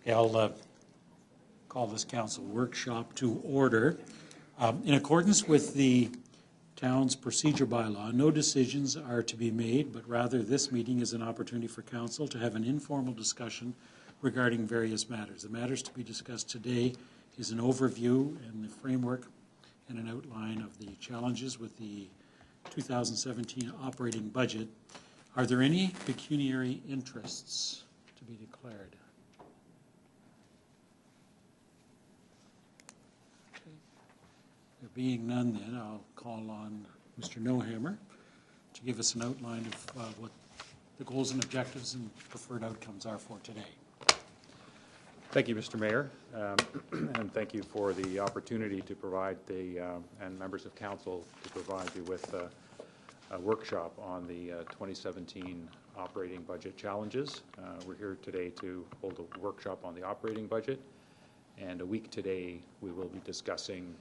Okay, I'll call this council workshop to order. In accordance with the town's procedure bylaw, no decisions are to be made, but rather this meeting is an opportunity for council to have an informal discussion regarding various matters. The matters to be discussed today is an overview and the framework and an outline of the challenges with the 2017 operating budget. Are there any pecuniary interests to be declared? Okay. There being none, then I'll call on Mr. Nohammer to give us an outline of what the goals and objectives and preferred outcomes are for today. Thank you, Mr. Mayor, and thank you for the opportunity to provide and members of council to provide you with a workshop on the 2017 operating budget challenges. We're here today to hold a workshop on the operating budget, and a week today we will be discussing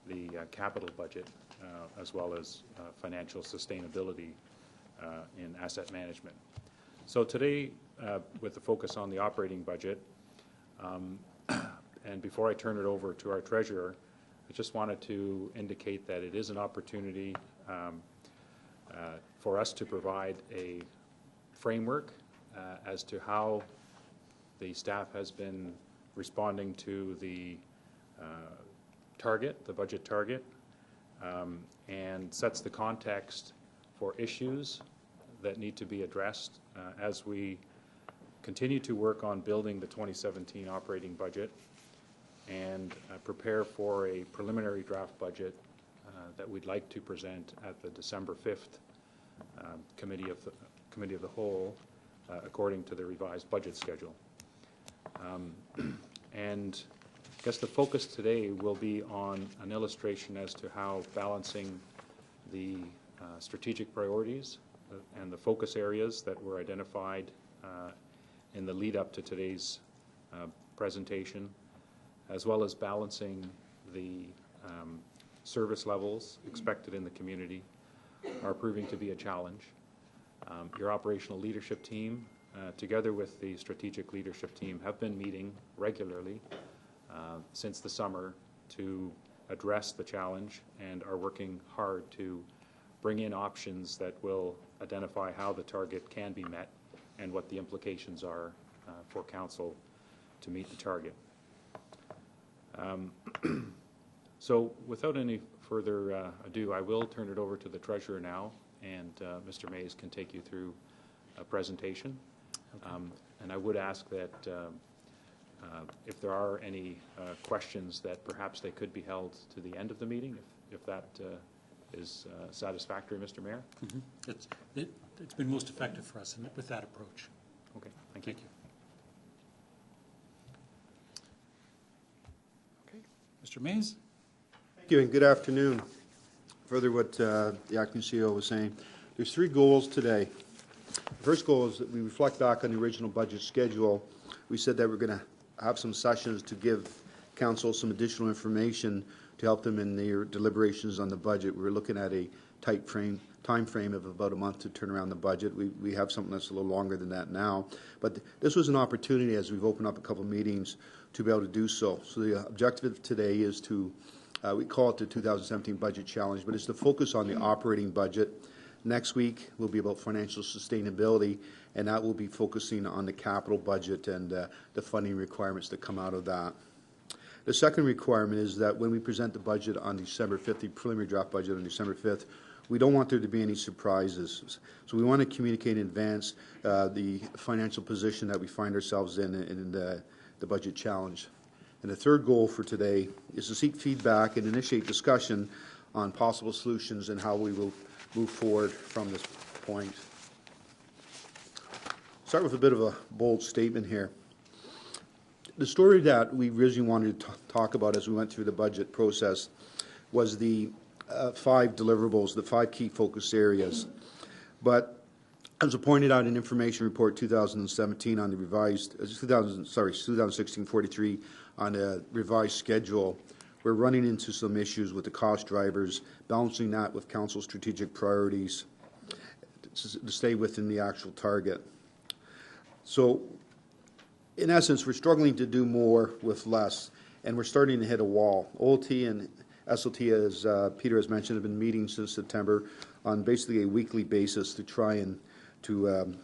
the capital budget as well as financial sustainability in asset management. So today, with the focus on the operating budget, and before I turn it over to our treasurer, I just wanted to indicate that it is an opportunity for us to provide a framework as to how the staff has been responding to the target, the budget target, and sets the context for issues that need to be addressed as we continue to work on building the 2017 operating budget and prepare for a preliminary draft budget that we'd like to present at the December 5th Committee of the Whole according to the revised budget schedule. And I guess the focus today will be on an illustration as to how balancing the strategic priorities and the focus areas that were identified in the lead up to today's presentation, as well as balancing the service levels expected in the community, are proving to be a challenge. Your operational leadership team, together with the strategic leadership team, have been meeting regularly since the summer to address the challenge and are working hard to bring in options that will identify how the target can be met and what the implications are for council to meet the target. So without any further ado, I will turn it over to the treasurer now, and Mr. Mays can take you through a presentation. Okay. And I would ask that if there are any questions, that perhaps they could be held to the end of the meeting, if that is satisfactory, Mr. Mayor. Mm-hmm. It's been most effective for us with that approach. Okay, thank you. Okay, Mr. Mays. Thank you, and good afternoon. Further what the acting CEO was saying, there's three goals today. The first goal is that we reflect back on the original budget schedule. We said that we're going to have some sessions to give council some additional information to help them in their deliberations on the budget. We're looking at a tight time frame of about a month to turn around the budget. We have something that's a little longer than that now. But this was an opportunity, as we've opened up a couple of meetings, to be able to do so. So the objective today is to, we call it the 2017 Budget Challenge, but it's to focus on the operating budget. Next week will be about financial sustainability, and that will be focusing on the capital budget and the funding requirements that come out of that. The second requirement is that when we present the budget on December 5th, the preliminary draft budget on December 5th, we don't want there to be any surprises. So we want to communicate in advance the financial position that we find ourselves in the budget challenge. And the third goal for today is to seek feedback and initiate discussion on possible solutions and how we will move forward from this point. Start with a bit of a bold statement here. The story that we originally wanted to talk about as we went through the budget process was the 5 deliverables, the 5 key focus areas. But as pointed out in Information Report 2017 on the revised, 2016-43 on the revised schedule, we're running into some issues with the cost drivers, balancing that with council's strategic priorities to stay within the actual target. So in essence, we're struggling to do more with less, and we're starting to hit a wall. OLT and SLT, as Peter has mentioned, have been meeting since September on basically a weekly basis to try and to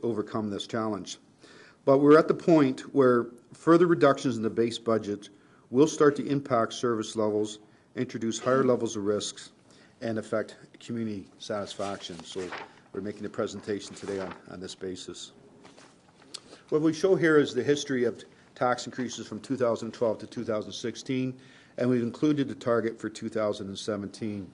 overcome this challenge. But we're at the point where further reductions in the base budget will start to impact service levels, introduce higher levels of risks, and affect community satisfaction. So we're making a presentation today on this basis. What we show here is the history of tax increases from 2012 to 2016, and we've included the target for 2017.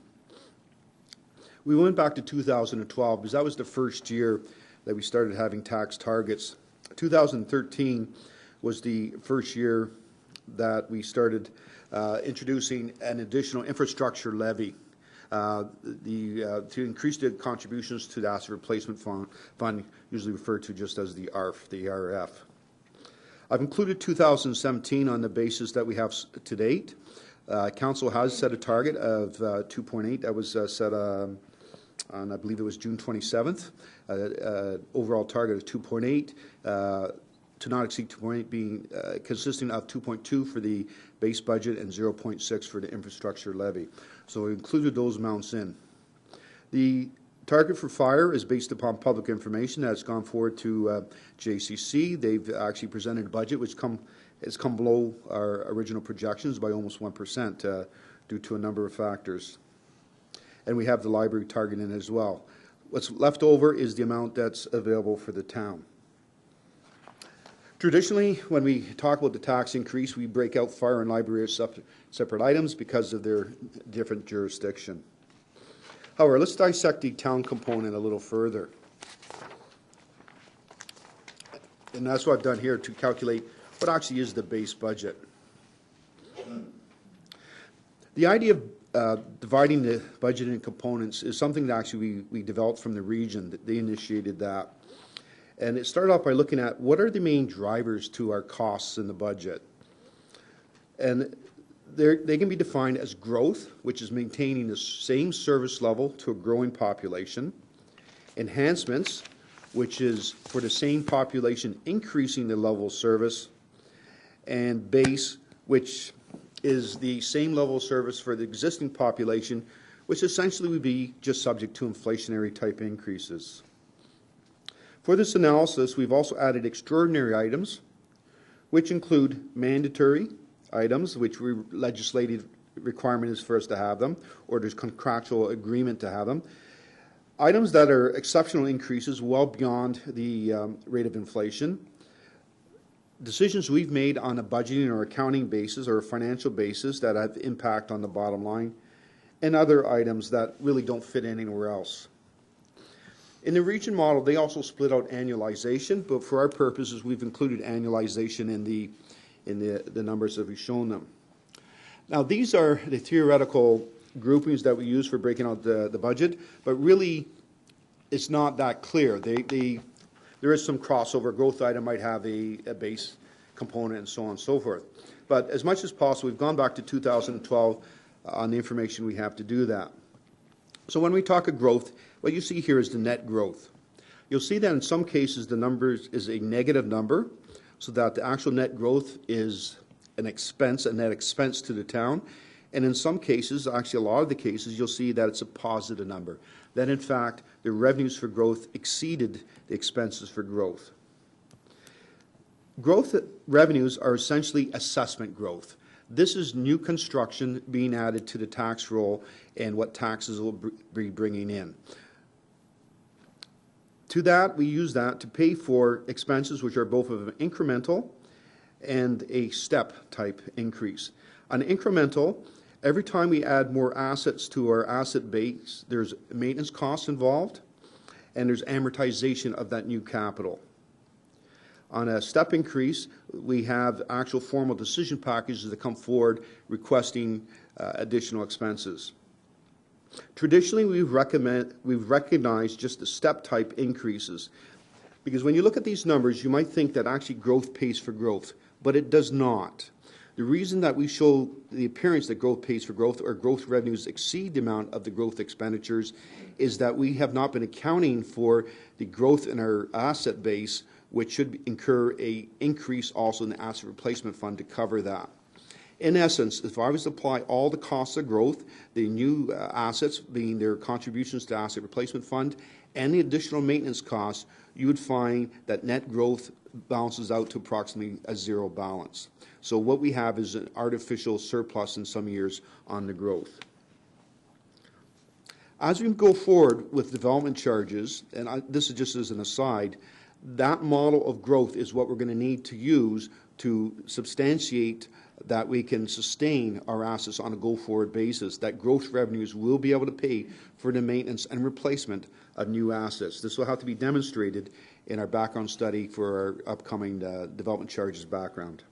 We went back to 2012 because that was the first year that we started having tax targets. 2013 was the first year that we started introducing an additional infrastructure levy to increase the contributions to the asset replacement fund, usually referred to just as the ARF, the ARF. I've included 2017 on the basis that we have to date. Council has set a target of 2.8. That was set on, I believe it was June 27th. Overall target of 2.8. To not exceed 2.8 being consisting of 2.2 for the base budget and 0.6 for the infrastructure levy. So we included those amounts in. The target for fire is based upon public information that's gone forward to JCC. They've actually presented a budget which has come below our original projections by almost 1% due to a number of factors. And we have the library target in as well. What's left over is the amount that's available for the town. Traditionally, when we talk about the tax increase, we break out fire and library as separate items because of their different jurisdiction. However, let's dissect the town component a little further. And that's what I've done here to calculate what actually is the base budget. The idea of dividing the budget into components is something that actually we developed from the region. That they initiated that. And it started off by looking at what are the main drivers to our costs in the budget. And they can be defined as growth, which is maintaining the same service level to a growing population. Enhancements, which is for the same population increasing the level of service. And base, which is the same level of service for the existing population, which essentially would be just subject to inflationary type increases. For this analysis, we've also added extraordinary items, which include mandatory items, which legislative requirement is for us to have them, or there's contractual agreement to have them. Items that are exceptional increases well beyond the rate of inflation. Decisions we've made on a budgeting or accounting basis or a financial basis that have impact on the bottom line, and other items that really don't fit anywhere else. In the region model, they also split out annualization, but for our purposes, we've included annualization in the numbers that we've shown them. Now, these are the theoretical groupings that we use for breaking out the budget, but really, it's not that clear. There is some crossover. Growth item might have a base component and so on and so forth. But as much as possible, we've gone back to 2012 on the information we have to do that. So when we talk of growth, what you see here is the net growth. You'll see that in some cases the number is a negative number, so that the actual net growth is an expense, a net expense to the town. And in some cases, actually a lot of the cases, you'll see that it's a positive number. That in fact, the revenues for growth exceeded the expenses for growth. Growth revenues are essentially assessment growth. This is new construction being added to the tax roll and what taxes will be bringing in. To that, we use that to pay for expenses which are both of an incremental and a step type increase. On incremental, every time we add more assets to our asset base, there's maintenance costs involved and there's amortization of that new capital. On a step increase, we have actual formal decision packages that come forward requesting additional expenses. Traditionally, we've recognized just the step type increases, because when you look at these numbers, you might think that actually growth pays for growth, but it does not. The reason that we show the appearance that growth pays for growth or growth revenues exceed the amount of the growth expenditures is that we have not been accounting for the growth in our asset base which should incur a increase also in the asset replacement fund to cover that. In essence, if I was to apply all the costs of growth, the new assets being their contributions to asset replacement fund, and the additional maintenance costs, you would find that net growth balances out to approximately a zero balance. So what we have is an artificial surplus in some years on the growth. As we go forward with development charges, and this is just as an aside, that model of growth is what we're going to need to use to substantiate that we can sustain our assets on a go-forward basis, that growth revenues will be able to pay for the maintenance and replacement of new assets. This will have to be demonstrated in our background study for our upcoming development charges background.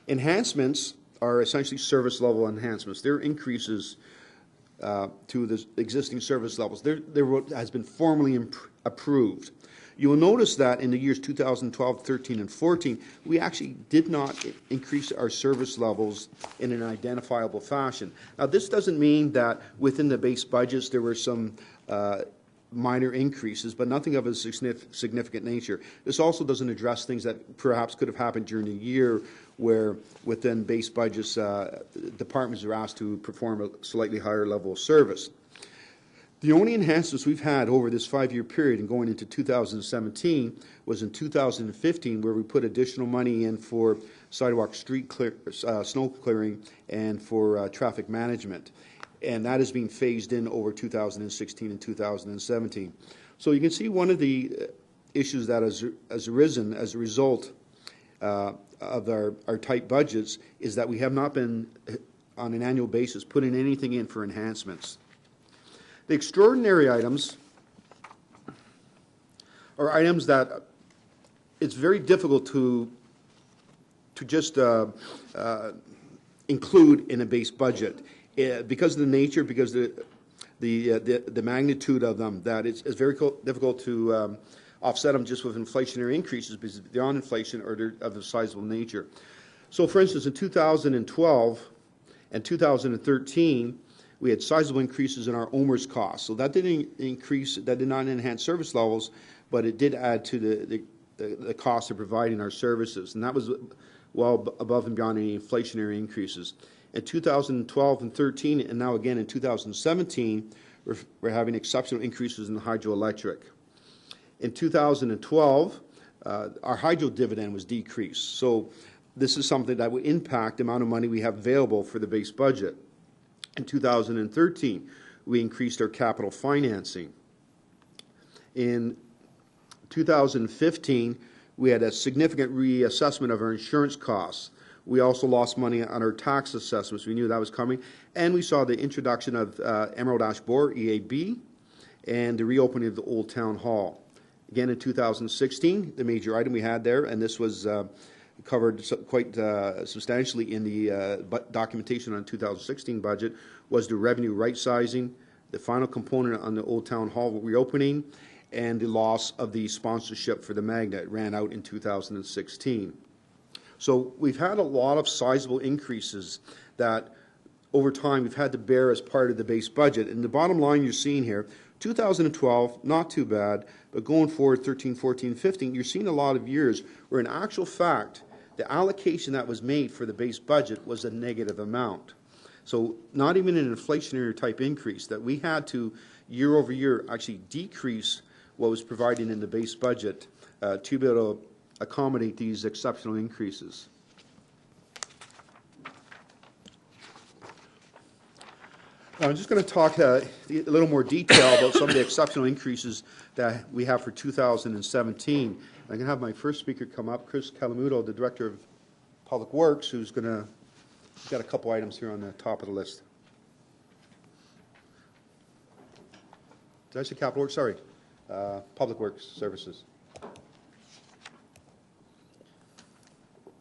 Enhancements are essentially service level enhancements. They're increases to the existing service levels. They're what has been formally approved. You will notice that in the years 2012, 13, and 14, we actually did not increase our service levels in an identifiable fashion. Now, this doesn't mean that within the base budgets there were some minor increases, but nothing of a significant nature. This also doesn't address things that perhaps could have happened during the year where within base budgets departments are asked to perform a slightly higher level of service. The only enhancements we've had over this 5-year period and going into 2017 was in 2015, where we put additional money in for sidewalk snow clearing and for traffic management. And that is being phased in over 2016 and 2017. So you can see one of the issues that has arisen as a result of our tight budgets is that we have not been, on an annual basis, putting anything in for enhancements. The extraordinary items are items that it's very difficult to just include in a base budget because of the nature, because the magnitude of them, that it's very difficult to offset them just with inflationary increases because they're on inflation or they're of a sizable nature. So, for instance, in 2012 and 2013. We had sizable increases in our OMERS costs. So that didn't increase, that did not enhance service levels, but it did add to the cost of providing our services. And that was well above and beyond any inflationary increases. In 2012 and 13, and now again in 2017, we're having exceptional increases in the hydroelectric. In 2012, our hydro dividend was decreased. So this is something that would impact the amount of money we have available for the base budget. In 2013, we increased our capital financing. In 2015, we had a significant reassessment of our insurance costs. We also lost money on our tax assessments. We knew that was coming. And we saw the introduction of Emerald Ash Borer, EAB, and the reopening of the Old Town Hall. Again, in 2016, the major item we had there, and this was covered quite substantially in the documentation on 2016 budget, was the revenue right-sizing, the final component on the Old Town Hall reopening, and the loss of the sponsorship for the Magna. It ran out in 2016. So we've had a lot of sizable increases that over time we've had to bear as part of the base budget. And the bottom line you're seeing here, 2012, not too bad, but going forward 13, 14, 15, you're seeing a lot of years where in actual fact the allocation that was made for the base budget was a negative amount. So not even an inflationary type increase, that we had to year over year actually decrease what was provided in the base budget to be able to accommodate these exceptional increases. Now, I'm just going to talk a little more detail about some of the exceptional increases that we have for 2017. I'm going to have my first speaker come up, Chris Calamuto, the Director of Public Works, who's going to, got a couple items here on the top of the list. Did I say Capital Works? Sorry. Public Works Services.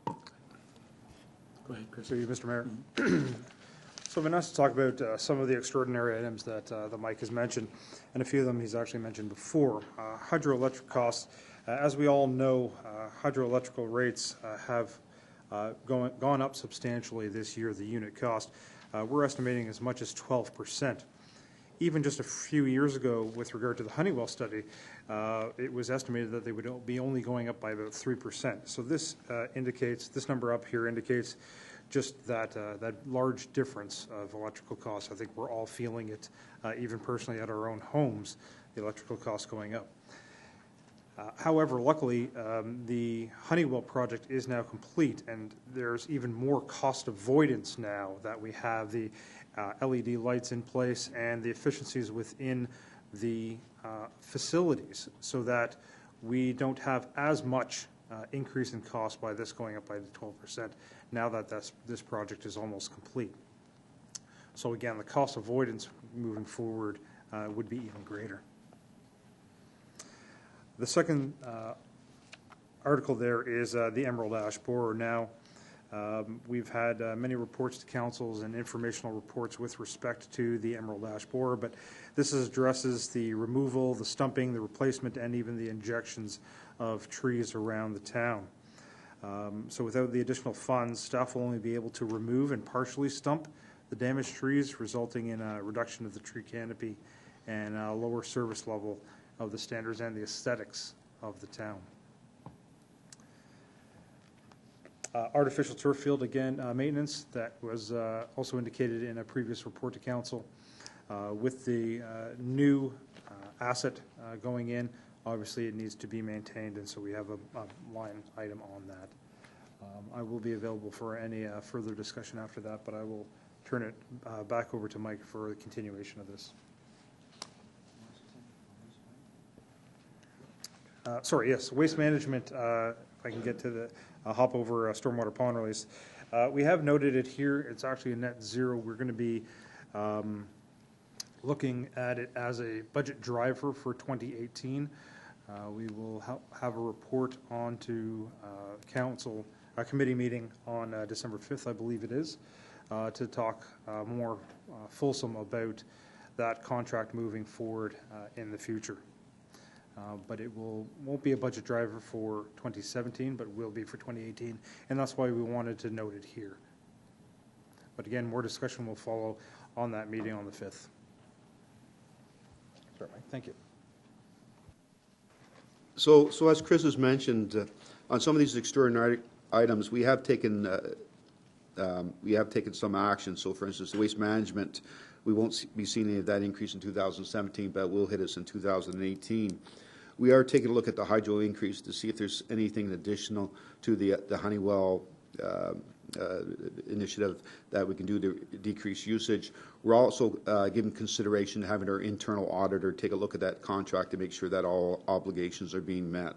Go ahead, Chris. Through you, Mr. Mayor. So I've been asked to talk about some of the extraordinary items that Mike has mentioned, and a few of them he's actually mentioned before. Hydroelectric costs. As we all know, hydroelectrical rates have gone up substantially this year, the unit cost. We're estimating as much as 12%. even just a few years ago with regard to the Honeywell study, it was estimated that they would be only going up by about 3%. So this this number up here indicates just that large difference of electrical costs. I think we're all feeling it, even personally at our own homes, the electrical costs going up. However, luckily, the Honeywell project is now complete, and there's even more cost avoidance now that we have the LED lights in place and the efficiencies within the facilities, so that we don't have as much increase in cost by this going up by the 12%, now that this project is almost complete. So again, the cost avoidance moving forward would be even greater. The second article there is the Emerald Ash Borer. Now, we've had many reports to councils and informational reports with respect to the Emerald Ash Borer, but this addresses the removal, the stumping, the replacement, and even the injections of trees around the town. So without the additional funds, staff will only be able to remove and partially stump the damaged trees, resulting in a reduction of the tree canopy and a lower service level of the standards and the aesthetics of the town. Artificial turf field, again, maintenance, that was also indicated in a previous report to council. With the new asset going in, obviously it needs to be maintained, and so we have a line item on that. I will be available for any further discussion after that, but I will turn it back over to Mike for the continuation of this. Sorry, yes, waste management, if I can get to the, I'll hop over stormwater pond release. We have noted it here. It's actually a net zero. We're going to be looking at it as a budget driver for 2018. We will have a report on to council, a committee meeting on December 5th, I believe it is, to talk more fulsome about that contract moving forward in the future. But it won't be a budget driver for 2017, but will be for 2018, and that's why we wanted to note it here. But again, more discussion will follow on that meeting on the 5th. Sorry, Mike. Thank you. So as Chris has mentioned, on some of these extraordinary items, we have taken some action. So, for instance, the waste management, we won't be seeing any of that increase in 2017, but it will hit us in 2018. We are taking a look at the hydro increase to see if there's anything additional to the Honeywell initiative that we can do to decrease usage. We're also giving consideration to having our internal auditor take a look at that contract to make sure that all obligations are being met.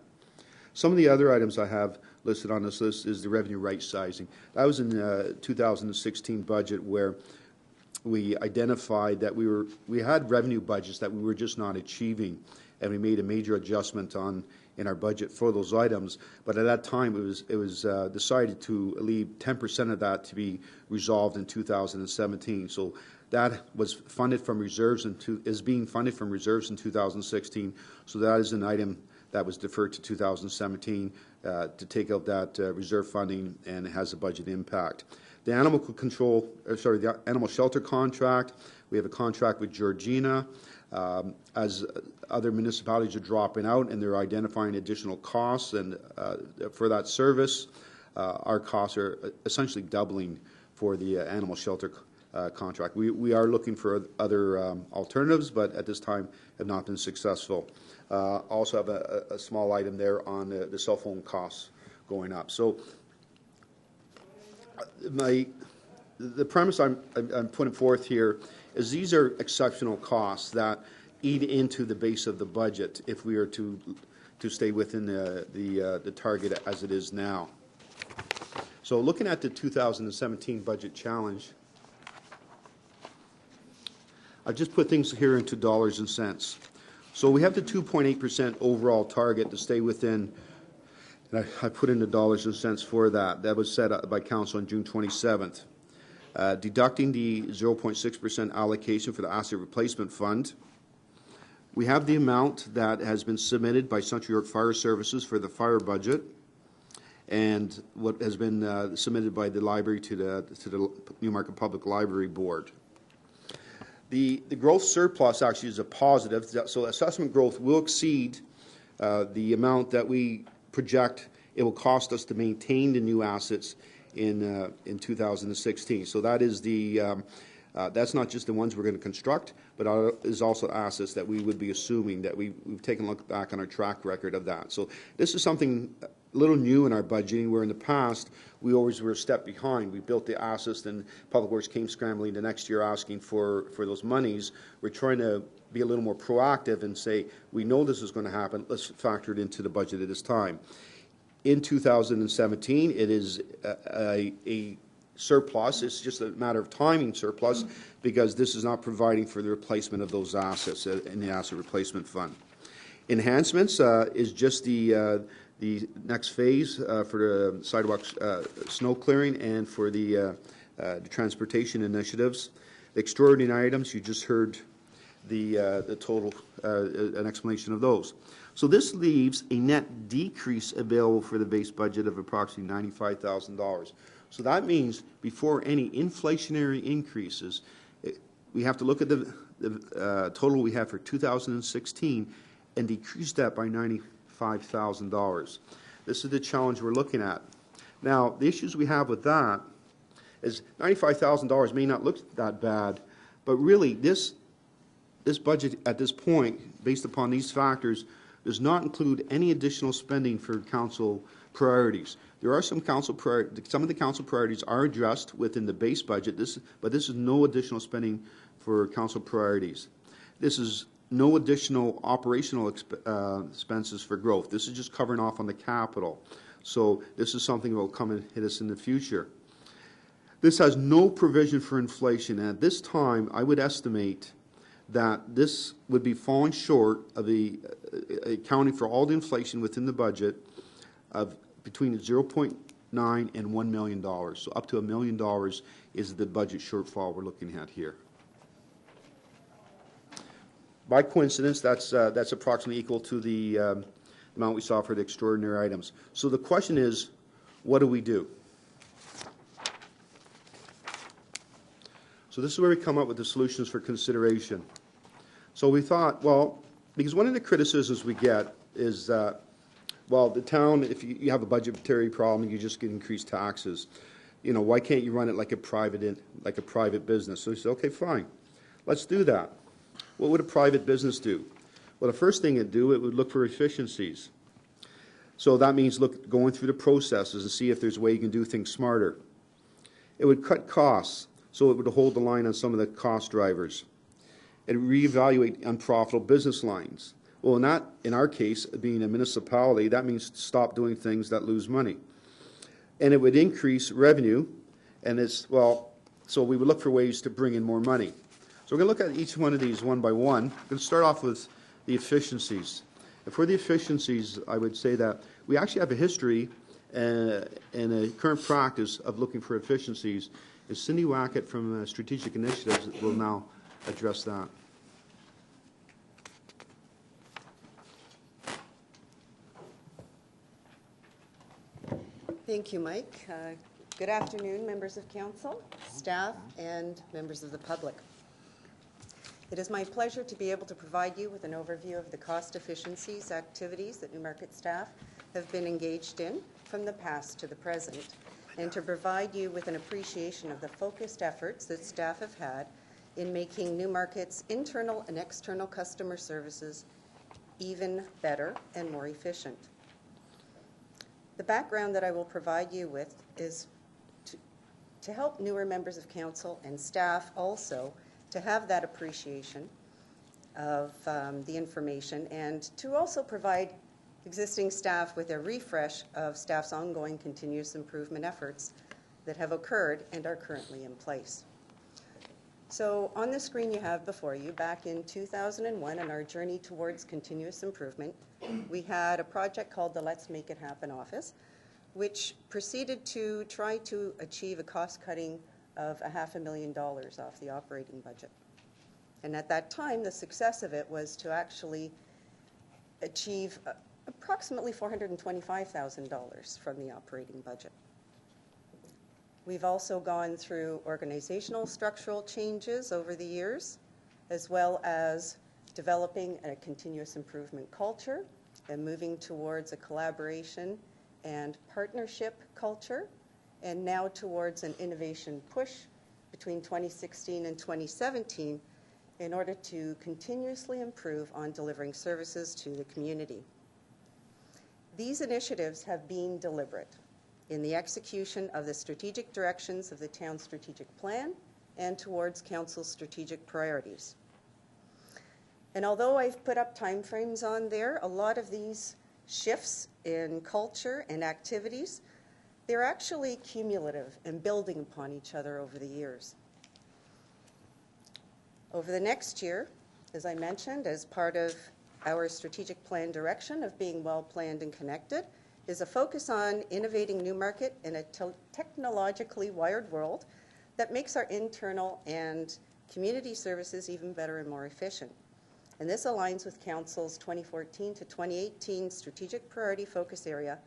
Some of the other items I have listed on this list is the revenue right sizing. That was in the 2016 budget, where we identified that we had revenue budgets that we were just not achieving, and we made a major adjustment in our budget for those items. But at that time, it was decided to leave 10% of that to be resolved in 2017. So that was funded from reserves is being funded from reserves in 2016. So that is an item that was deferred to 2017 to take out that reserve funding, and it has a budget impact. The the animal shelter contract, we have a contract with Georgina. As other municipalities are dropping out and they're identifying additional costs and for that service, our costs are essentially doubling for the animal shelter contract. We are looking for other alternatives, but at this time have not been successful. Also have a small item there on the cell phone costs going up. So the premise I'm putting forth here is these are exceptional costs that eat into the base of the budget if we are to stay within the target as it is now. So looking at the 2017 budget challenge, I've just put things here into dollars and cents. So we have the 2.8% overall target to stay within, and I put in the dollars and cents for that. That was set up by council on June 27th. Deducting the 0.6% allocation for the asset replacement fund, we have the amount that has been submitted by Central York Fire Services for the fire budget, and what has been submitted by the library to the Newmarket Public Library Board. The growth surplus actually is a positive, so assessment growth will exceed the amount that we project it will cost us to maintain the new assets in 2016. So that is that's not just the ones we're going to construct, but is also assets that we would be assuming that we've taken a look back on our track record of that. So this is something a little new in our budgeting, where in the past we always were a step behind. We built the assets, then Public Works came scrambling the next year asking for those monies. We're trying to be a little more proactive and say, we know this is going to happen, let's factor it into the budget at this time. In 2017, it is a surplus. It's just a matter of timing surplus, because this is not providing for the replacement of those assets in the asset replacement fund. Enhancements is just the next phase for the sidewalks, snow clearing, and for the transportation initiatives. The extraordinary items, you just heard the total, an explanation of those. So this leaves a net decrease available for the base budget of approximately $95,000. So that means before any inflationary increases, we have to look at the total we have for 2016 and decrease that by $95,000. This is the challenge we're looking at. Now, the issues we have with that is $95,000 may not look that bad, but really this budget at this point, based upon these factors, does not include any additional spending for council priorities. There are some of the council priorities are addressed within the base budget, but this is no additional spending for council priorities. This is no additional operational expenses for growth. This is just covering off on the capital. So this is something that will come and hit us in the future. This has no provision for inflation, and at this time I would estimate that this would be falling short of the accounting for all the inflation within the budget of between 0.9 and $1 million. So up to $1 million is the budget shortfall we're looking at here. By coincidence, that's approximately equal to the amount we saw for the extraordinary items. So the question is, what do we do? So this is where we come up with the solutions for consideration. So we thought, well, because one of the criticisms we get is that, well, the town, if you have a budgetary problem, you just get increased taxes. You know, why can't you run it like a private business? So we said, okay, fine, let's do that. What would a private business do? Well, the first thing it'd do, it would look for efficiencies. So that means going through the processes and see if there's a way you can do things smarter. It would cut costs, so it would hold the line on some of the cost drivers. It would reevaluate unprofitable business lines. Well, in our case, being a municipality, that means stop doing things that lose money. And it would increase revenue, and so we would look for ways to bring in more money. So we're going to look at each one of these one by one. I'm going to start off with the efficiencies. And for the efficiencies, I would say that we actually have a history and a current practice of looking for efficiencies. And Cindy Wackett from Strategic Initiatives will now address that. Thank you, Mike. Good afternoon, members of council, staff, and members of the public. It is my pleasure to be able to provide you with an overview of the cost efficiencies activities that Newmarket staff have been engaged in from the past to the present, and to provide you with an appreciation of the focused efforts that staff have had in making Newmarket's internal and external customer services even better and more efficient. The background that I will provide you with is to help newer members of council and staff also to have that appreciation of the information, and to also provide existing staff with a refresh of staff's ongoing continuous improvement efforts that have occurred and are currently in place. So on the screen you have before you, back in 2001, on our journey towards continuous improvement, we had a project called the Let's Make It Happen office, which proceeded to try to achieve a cost-cutting of $500,000 off the operating budget. And at that time, the success of it was to actually achieve approximately $425,000 from the operating budget. We've also gone through organizational structural changes over the years, as well as developing a continuous improvement culture and moving towards a collaboration and partnership culture, and now towards an innovation push between 2016 and 2017 in order to continuously improve on delivering services to the community. These initiatives have been deliberate in the execution of the strategic directions of the town's strategic plan and towards council's strategic priorities. And although I've put up timeframes on there, a lot of these shifts in culture and activities, they're actually cumulative and building upon each other over the years. Over the next year, as I mentioned, as part of our strategic plan direction of being well-planned and connected, is a focus on innovating Newmarket in a technologically wired world that makes our internal and community services even better and more efficient. And this aligns with Council's 2014 to 2018 strategic priority focus area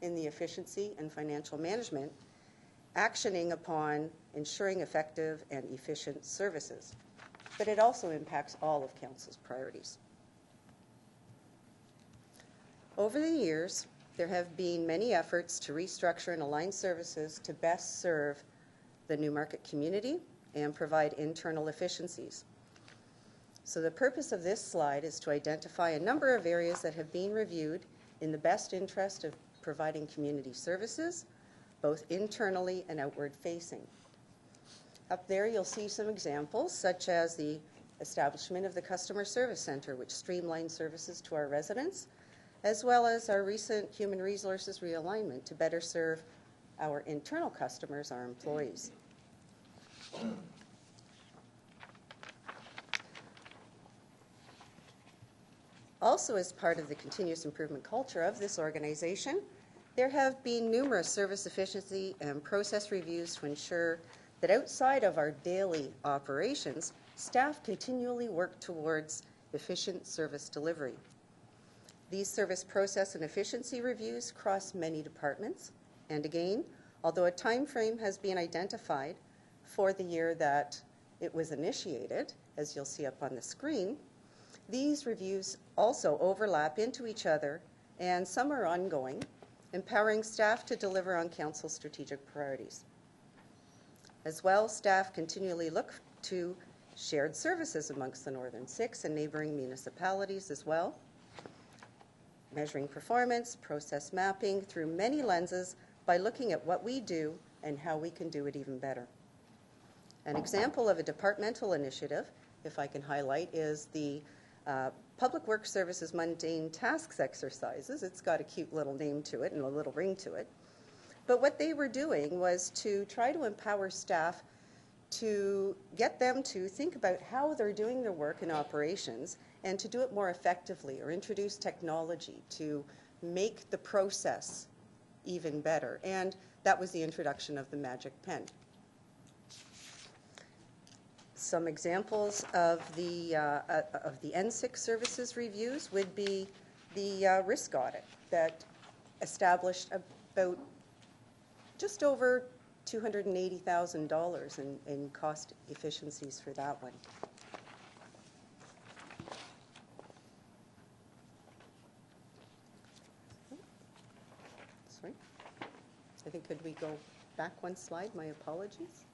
in the efficiency and financial management, actioning upon ensuring effective and efficient services. But it also impacts all of Council's priorities. Over the years, there have been many efforts to restructure and align services to best serve the Newmarket community and provide internal efficiencies. So the purpose of this slide is to identify a number of areas that have been reviewed in the best interest of providing community services, both internally and outward facing. Up there you'll see some examples, such as the establishment of the Customer Service Centre, which streamlines services to our residents, as well as our recent human resources realignment to better serve our internal customers, our employees. Also, as part of the continuous improvement culture of this organization, there have been numerous service efficiency and process reviews to ensure that outside of our daily operations, staff continually work towards efficient service delivery. These service process and efficiency reviews cross many departments, and again, although a time frame has been identified for the year that it was initiated, as you'll see up on the screen, these reviews also overlap into each other, and some are ongoing, empowering staff to deliver on Council's strategic priorities. As well, staff continually look to shared services amongst the Northern Six and neighbouring municipalities as well, measuring performance, process mapping through many lenses by looking at what we do and how we can do it even better. An example of a departmental initiative, if I can highlight, is the Public Works Services Mundane Tasks Exercises. It's got a cute little name to it and a little ring to it. But what they were doing was to try to empower staff to get them to think about how they're doing their work in operations and to do it more effectively, or introduce technology to make the process even better. And that was the introduction of the Magic Pen. Some examples of the N6 services reviews would be the risk audit that established about just over $280,000 in cost efficiencies for that one. Sorry. I think, could we go back one slide? My apologies.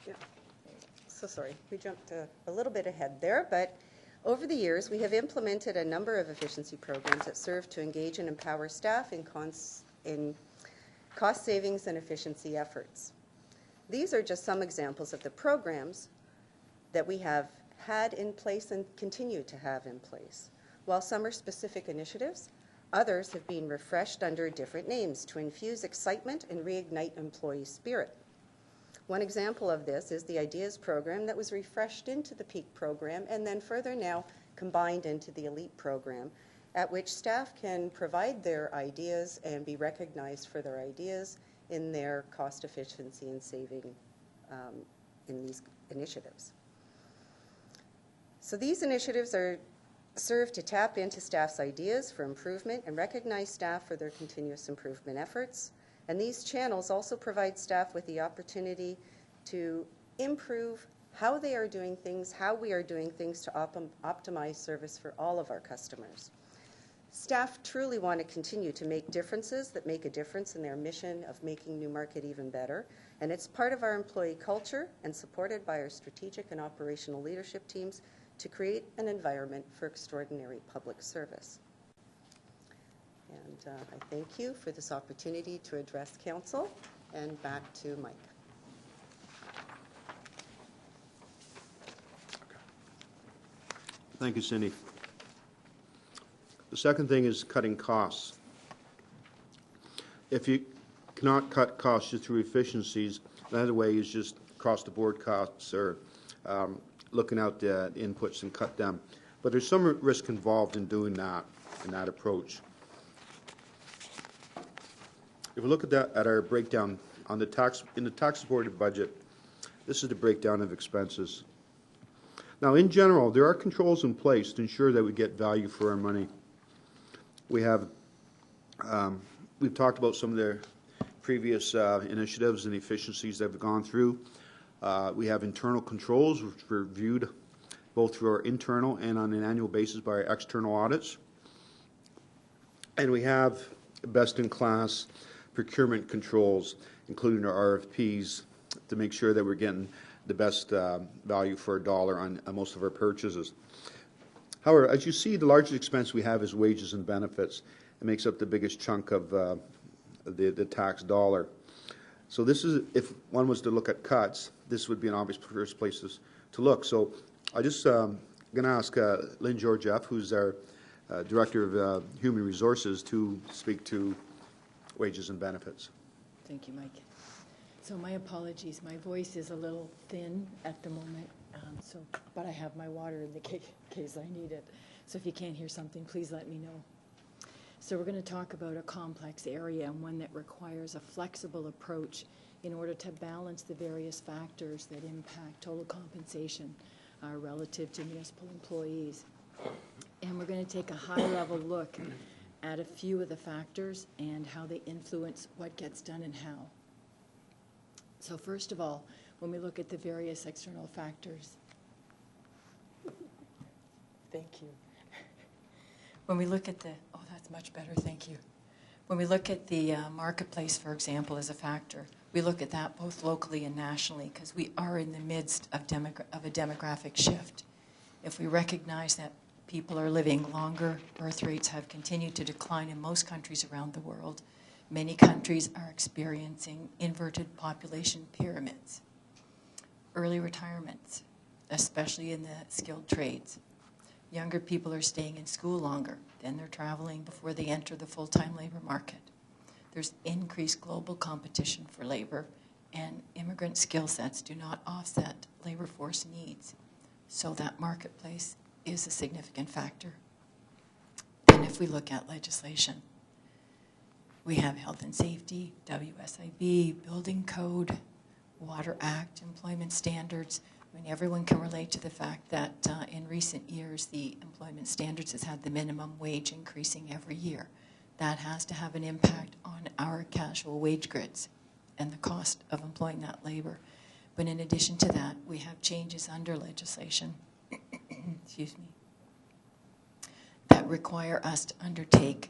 Yeah. So sorry, we jumped a little bit ahead there, but over the years, we have implemented a number of efficiency programs that serve to engage and empower staff in cost savings and efficiency efforts. These are just some examples of the programs that we have had in place and continue to have in place. While some are specific initiatives, others have been refreshed under different names to infuse excitement and reignite employee spirit. One example of this is the Ideas program that was refreshed into the Peak program and then further now combined into the Elite program, at which staff can provide their ideas and be recognized for their ideas in their cost efficiency and saving in these initiatives. So these initiatives serve to tap into staff's ideas for improvement and recognize staff for their continuous improvement efforts, And these channels also provide staff with the opportunity to improve how they are doing things, how we are doing things to optimize service for all of our customers. Staff truly want to continue to make differences that make a difference in their mission of making Newmarket even better. And it's part of our employee culture and supported by our strategic and operational leadership teams to create an environment for extraordinary public service. And I thank you for this opportunity to address Council, and back to Mike. Thank you, Cindy. The second thing is cutting costs. If you cannot cut costs just through efficiencies, another way is just across-the-board costs, or looking out the inputs and cut them. But there's some risk involved in doing that, in that approach. If we look at that, at our breakdown on the tax, in the tax-supported budget, this is the breakdown of expenses. Now, in general, there are controls in place to ensure that we get value for our money. We have, we've talked about some of the previous initiatives and efficiencies that have gone through. We have internal controls, which were reviewed both through our internal and on an annual basis by our external audits. And we have best-in-class procurement controls, including our RFPs, to make sure that we're getting the best value for a dollar on most of our purchases. However, as you see, the largest expense we have is wages and benefits. It makes up the biggest chunk of the tax dollar. So this is, if one was to look at cuts, this would be an obvious first place to look. So I just going to ask Lynn Georgieff, who's our Director of Human Resources, to speak to wages and benefits. Thank you, Mike. So my apologies, my voice is a little thin at the moment, but I have my water in the case I need it. So if you can't hear something, please let me know. So we're going to talk about a complex area and one that requires a flexible approach in order to balance the various factors that impact total compensation relative to municipal employees. And we're going to take a high-level look at a few of the factors and how they influence what gets done and how. So first of all, when we look at the various external factors, thank you. When we look at the, oh, that's much better, thank you. When we look at the marketplace, for example, as a factor, we look at that both locally and nationally because we are in the midst of a demographic shift. If we recognize that people are living longer, birth rates have continued to decline in most countries around the world. Many countries are experiencing inverted population pyramids, early retirements, especially in the skilled trades. Younger people are staying in school longer, then they're traveling before they enter the full-time labor market. There's increased global competition for labor, and immigrant skill sets do not offset labor force needs. So that marketplace is a significant factor. And if we look at legislation, we have health and safety, WSIB, building code, Water Act, employment standards. I mean, everyone can relate to the fact that in recent years, the employment standards has had the minimum wage increasing every year. That has to have an impact on our casual wage grids and the cost of employing that labor. But in addition to that, we have changes under legislation, excuse me, that require us to undertake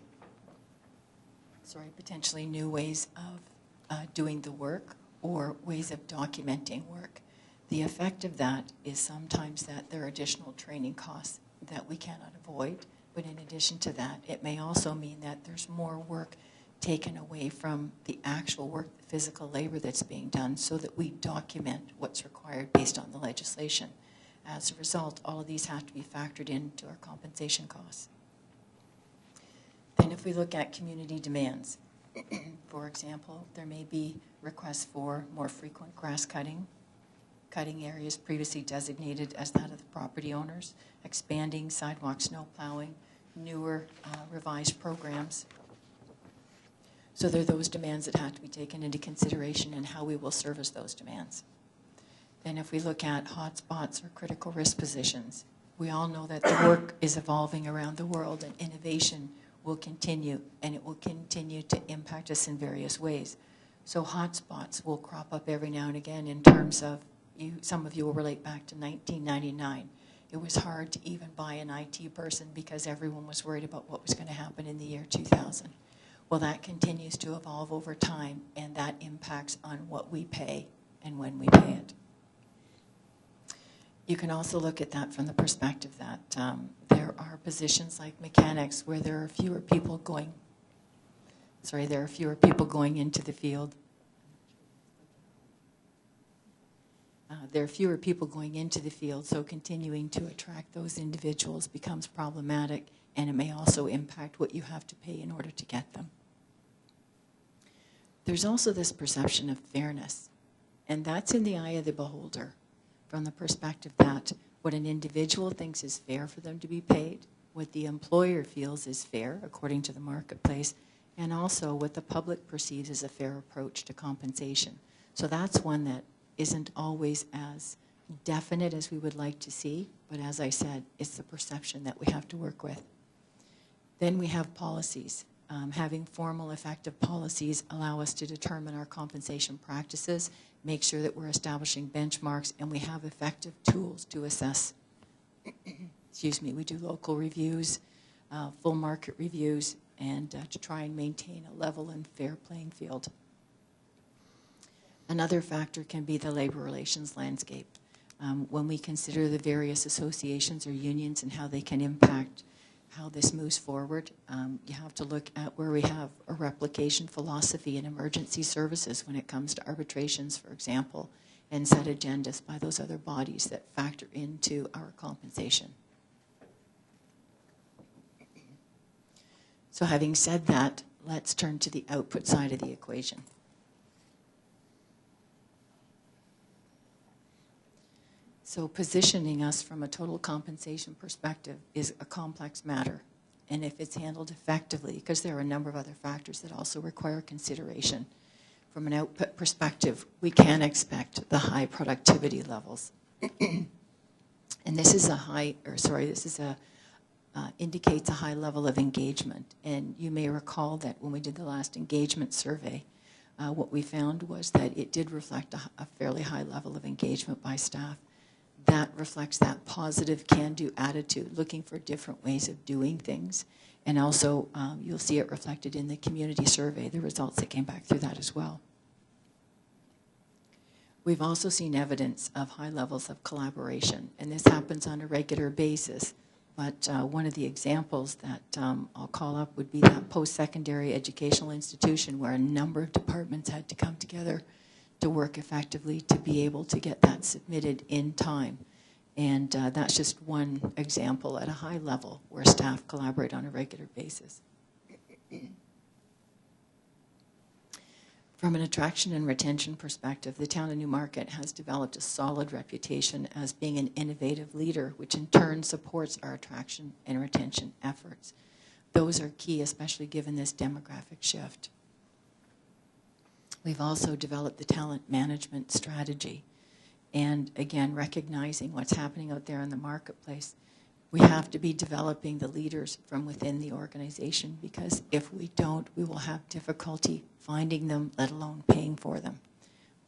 potentially new ways of doing the work or ways of documenting work. The effect of that is sometimes that there are additional training costs that we cannot avoid, but in addition to that, it may also mean that there's more work taken away from the actual work, the physical labor that's being done, so that we document what's required based on the legislation. As a result, all of these have to be factored into our compensation costs. Then if we look at community demands, for example, there may be requests for more frequent grass cutting areas previously designated as that of the property owners, expanding sidewalk snow plowing, newer revised programs. So there are those demands that have to be taken into consideration and how we will service those demands. Then if we look at hotspots or critical risk positions, we all know that the work is evolving around the world and innovation will continue, and it will continue to impact us in various ways. So hotspots will crop up every now and again in terms of, some of you will relate back to 1999. It was hard to even buy an IT person because everyone was worried about what was going to happen in the year 2000. Well, that continues to evolve over time, and that impacts on what we pay and when we pay it. You can also look at that from the perspective that there are positions like mechanics where there are fewer people going into the field. There are fewer people going into the field, so continuing to attract those individuals becomes problematic, and it may also impact what you have to pay in order to get them. There's also this perception of fairness, and that's in the eye of the beholder, from the perspective that what an individual thinks is fair for them to be paid, what the employer feels is fair according to the marketplace, and also what the public perceives as a fair approach to compensation. So that's one that isn't always as definite as we would like to see, but as I said, it's the perception that we have to work with. Then we have policies. Having formal, effective policies allow us to determine our compensation practices, make sure that we're establishing benchmarks, and we have effective tools to assess. Excuse me, we do local reviews, full market reviews, and to try and maintain a level and fair playing field. Another factor can be the labor relations landscape. When we consider the various associations or unions and how they can impact how this moves forward, you have to look at where we have a replication philosophy in emergency services when it comes to arbitrations, for example, and set agendas by those other bodies that factor into our compensation. So having said that, let's turn to the output side of the equation. So positioning us from a total compensation perspective is a complex matter. And if it's handled effectively, because there are a number of other factors that also require consideration, from an output perspective, we can expect the high productivity levels. And this is indicates a high level of engagement. And you may recall that when we did the last engagement survey, what we found was that it did reflect a fairly high level of engagement by staff. That reflects that positive can-do attitude, looking for different ways of doing things. And also, you'll see it reflected in the community survey, the results that came back through that as well. We've also seen evidence of high levels of collaboration, and this happens on a regular basis. But one of the examples that I'll call up would be that post-secondary educational institution where a number of departments had to come together to work effectively to be able to get that submitted in time. And that's just one example at a high level where staff collaborate on a regular basis. From an attraction and retention perspective, the town of Newmarket has developed a solid reputation as being an innovative leader, which in turn supports our attraction and retention efforts. Those are key, especially given this demographic shift. We've also developed the talent management strategy. And again, recognizing what's happening out there in the marketplace, we have to be developing the leaders from within the organization, because if we don't, we will have difficulty finding them, let alone paying for them.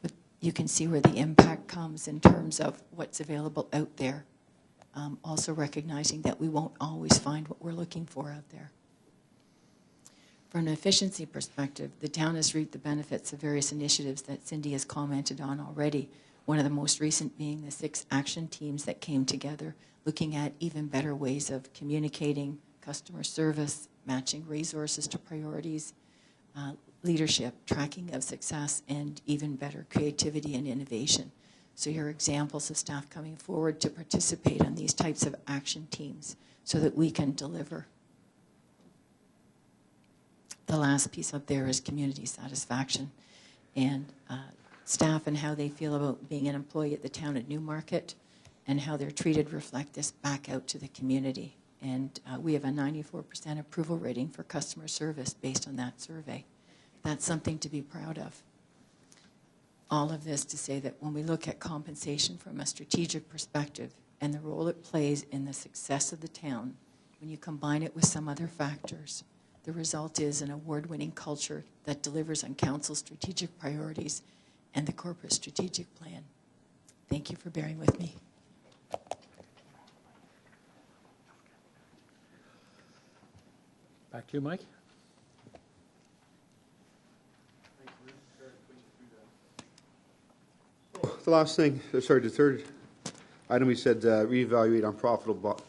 But you can see where the impact comes in terms of what's available out there. Also recognizing that we won't always find what we're looking for out there. From an efficiency perspective, the town has reaped the benefits of various initiatives that Cindy has commented on already. One of the most recent being the 6 action teams that came together, looking at even better ways of communicating, customer service, matching resources to priorities, leadership, tracking of success, and even better creativity and innovation. So here are examples of staff coming forward to participate on these types of action teams so that we can deliver. The last piece up there is community satisfaction, and staff and how they feel about being an employee at the town of Newmarket and how they're treated reflect this back out to the community. And we have a 94% approval rating for customer service based on that survey. That's something to be proud of. All of this to say that when we look at compensation from a strategic perspective and the role it plays in the success of the town, when you combine it with some other factors, The result is an award-winning culture that delivers on Council's strategic priorities and the corporate strategic plan. Thank you for bearing with me. Back to you, Mike. The last thing, sorry, the third item, we said reevaluate unprofitable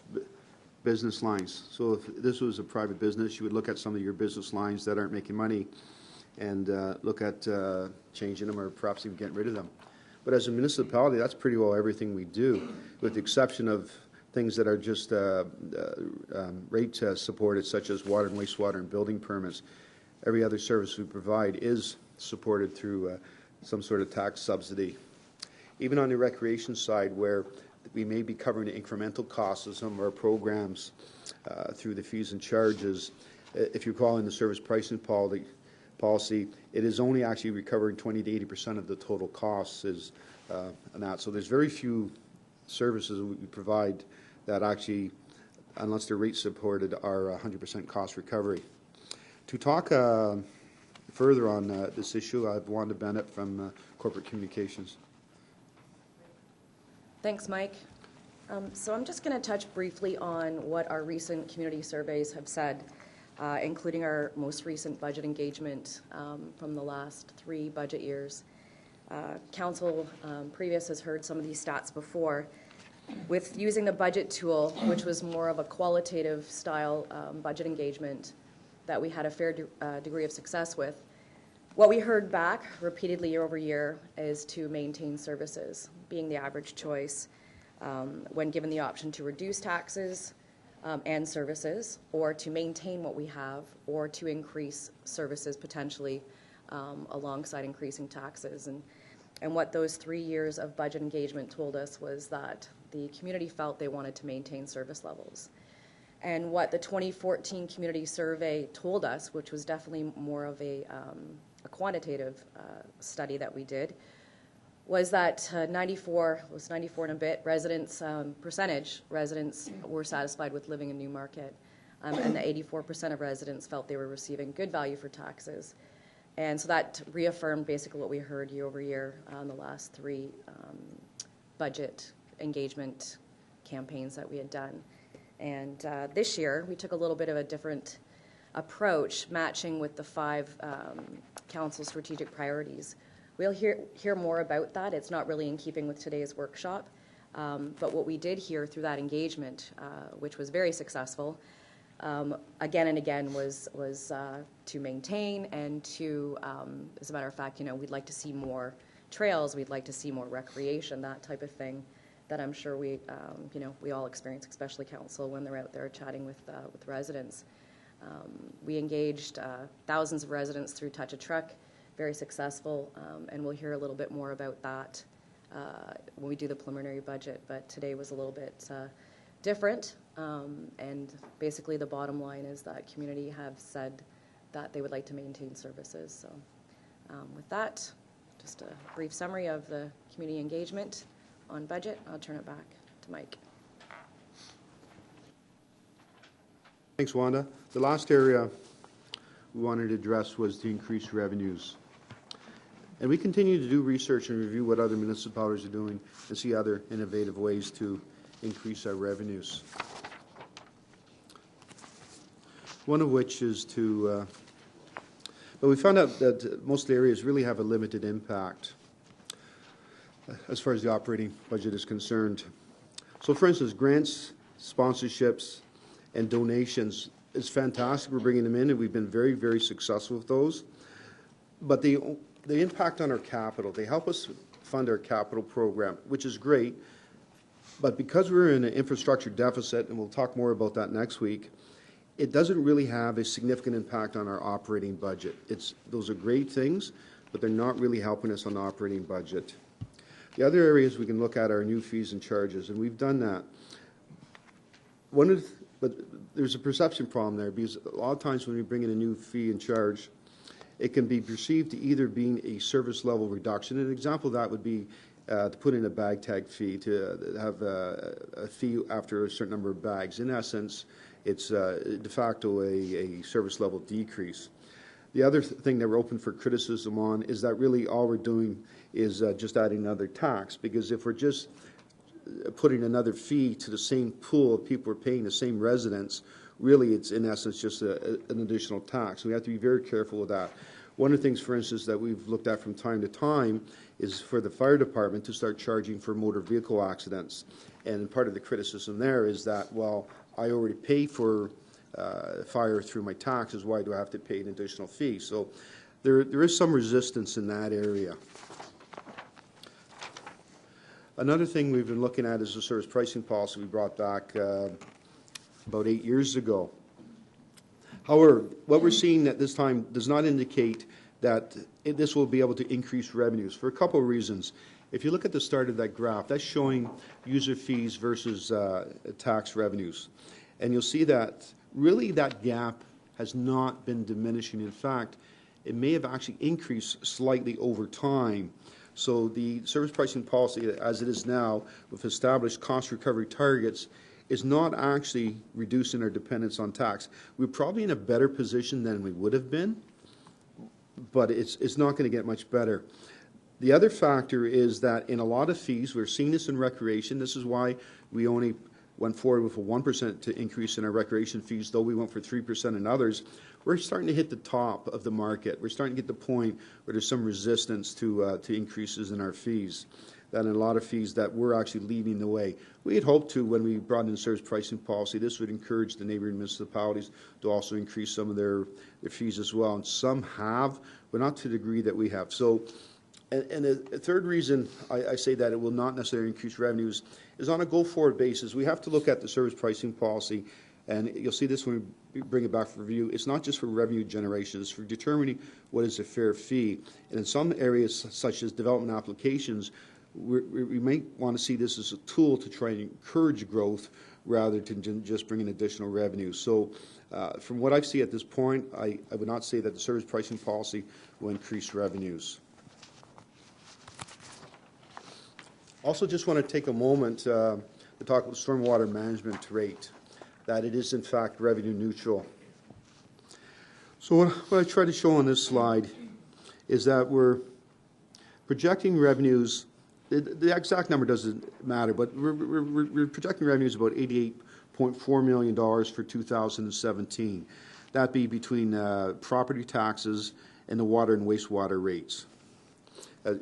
business lines. So if this was a private business, you would look at some of your business lines that aren't making money and look at changing them or perhaps even getting rid of them. But as a municipality, that's pretty well everything we do, with the exception of things that are just rate supported, such as water and wastewater and building permits. Every other service we provide is supported through some sort of tax subsidy. Even on the recreation side, where we may be covering the incremental costs of some of our programs through the fees and charges, if you're calling the service pricing policy, it is only actually recovering 20 to 80% of the total costs is on that. So there's very few services we provide that actually, unless they're rate supported, are 100% cost recovery. To talk further on this issue, I have Wanda Bennett from Corporate Communications. Thanks, Mike. So I'm just going to touch briefly on what our recent community surveys have said, including our most recent budget engagement from the last 3 budget years. Council previous has heard some of these stats before. With using the budget tool, which was more of a qualitative style budget engagement that we had a fair degree of success with, what we heard back repeatedly year over year is to maintain services, being the average choice when given the option to reduce taxes and services, or to maintain what we have, or to increase services potentially alongside increasing taxes. And what those 3 years of budget engagement told us was that the community felt they wanted to maintain service levels. And what the 2014 community survey told us, which was definitely more of a quantitative study that we did, was that 94 and a bit residents, percentage residents were satisfied with living in Newmarket, and the 84% of residents felt they were receiving good value for taxes. And so that reaffirmed basically what we heard year over year on the last 3 budget engagement campaigns that we had done. And this year, we took a little bit of a different approach, matching with the 5 council strategic priorities. We'll hear more about that. It's not really in keeping with today's workshop, but what we did here through that engagement, which was very successful, again and again, was to maintain and to, as a matter of fact, we'd like to see more trails, we'd like to see more recreation, that type of thing that I'm sure we all experience, especially council, when they're out there chatting with residents. We engaged thousands of residents through Touch a Truck, very successful, and we'll hear a little bit more about that when we do the preliminary budget, but today was a little bit different, and basically the bottom line is that community have said that they would like to maintain services. So with that, just a brief summary of the community engagement on budget. I'll turn it back to Mike. Thanks, Wanda. The last area we wanted to address was the increased revenues. And we continue to do research and review what other municipalities are doing and see other innovative ways to increase our revenues. One of which is to, but we found out that most areas really have a limited impact as far as the operating budget is concerned. So for instance, grants, sponsorships, and donations is fantastic. We're bringing them in, and we've been very, very successful with those. But the impact on our capital, they help us fund our capital program, which is great. But because we're in an infrastructure deficit, and we'll talk more about that next week, it doesn't really have a significant impact on our operating budget. Those are great things, but they're not really helping us on the operating budget. The other areas we can look at are new fees and charges, and we've done that. But there's a perception problem there, because a lot of times when we bring in a new fee and charge, it can be perceived to either being a service level reduction. An example of that would be to put in a bag tag fee, to have a fee after a certain number of bags. In essence, it's de facto a service level decrease. The other thing that we're open for criticism on is that really all we're doing is just adding another tax, because if we're just putting another fee to the same pool of people who are paying the same residents, really it's in essence just an additional tax. We have to be very careful with that. One of the things, for instance, that we've looked at from time to time is for the fire department to start charging for motor vehicle accidents. And part of the criticism there is that, well, I already pay for fire through my taxes, why do I have to pay an additional fee? So there is some resistance in that area. Another thing we've been looking at is the service pricing policy we brought back about 8 years ago. However, what we're seeing at this time does not indicate that this will be able to increase revenues for a couple of reasons. If you look at the start of that graph, that's showing user fees versus tax revenues. And you'll see that really that gap has not been diminishing. In fact, it may have actually increased slightly over time. So the service pricing policy as it is now with established cost recovery targets is not actually reducing our dependence on tax. We're probably in a better position than we would have been, but it's not going to get much better. The other factor is that in a lot of fees, we're seeing this in recreation. This is why we only went forward with a 1% to increase in our recreation fees, though we went for 3% in others. We're starting to hit the top of the market. We're starting to get the point where there's some resistance to increases in our fees. That in a lot of fees that we're actually leading the way. We had hoped to, when we brought in service pricing policy, this would encourage the neighboring municipalities to also increase some of their fees as well. And some have, but not to the degree that we have. So, and a third reason I say that it will not necessarily increase revenues is on a go-forward basis. We have to look at the service pricing policy, and you'll see this when we bring it back for review. It's not just for revenue generation, it's for determining what is a fair fee. And in some areas, such as development applications, we might want to see this as a tool to try and encourage growth rather than just bring in additional revenue. So from what I see at this point, I would not say that the service pricing policy will increase revenues. Also just want to take a moment to talk about stormwater management rate, that it is in fact revenue neutral. So what I try to show on this slide is that we're projecting revenues. The exact number doesn't matter, but we're projecting revenues about $88.4 million for 2017. That be between property taxes and the water and wastewater rates.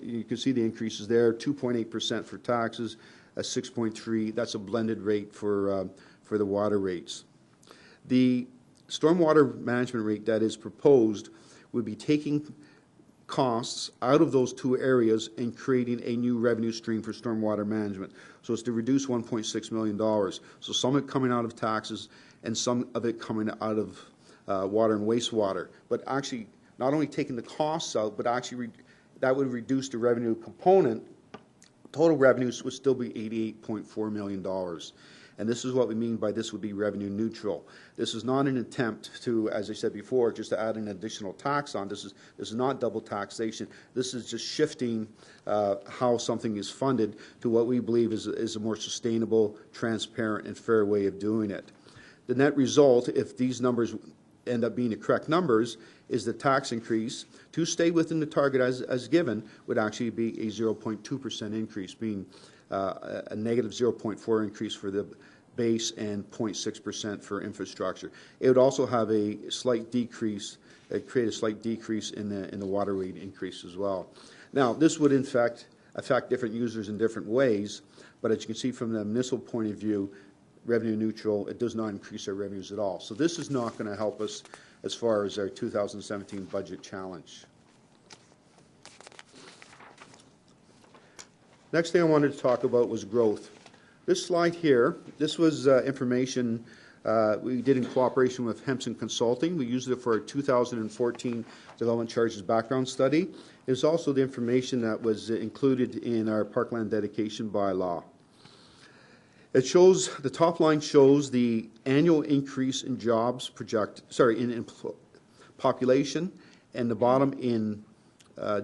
You can see the increases there, 2.8% for taxes, 6.3%. That's a blended rate for the water rates. The stormwater management rate that is proposed would be taking costs out of those two areas and creating a new revenue stream for stormwater management. So it's to reduce $1.6 million. So some of it coming out of taxes and some of it coming out of water and wastewater. But actually, not only taking the costs out, but actually that would reduce the revenue component. Total revenues would still be $88.4 million. And this is what we mean by this would be revenue neutral. This is not an attempt to, as I said before, just to add an additional tax on. This is not double taxation. This is just shifting how something is funded to what we believe is a more sustainable, transparent, and fair way of doing it. The net result, if these numbers end up being the correct numbers, is the tax increase to stay within the target as given would actually be a 0.2% increase, being a negative 0.4 increase for the base and 0.6% for infrastructure. It would also have a slight decrease, create a slight decrease in the water rate increase as well. Now, this would in fact affect different users in different ways, but as you can see from the municipal point of view, revenue neutral, it does not increase our revenues at all. So this is not going to help us as far as our 2017 budget challenge. Next thing I wanted to talk about was growth. This slide here, this was information we did in cooperation with Hempson Consulting. We used it for our 2014 development charges background study. It's also the information that was included in our parkland dedication bylaw. It shows, the top line shows the annual increase in jobs in population, and the bottom in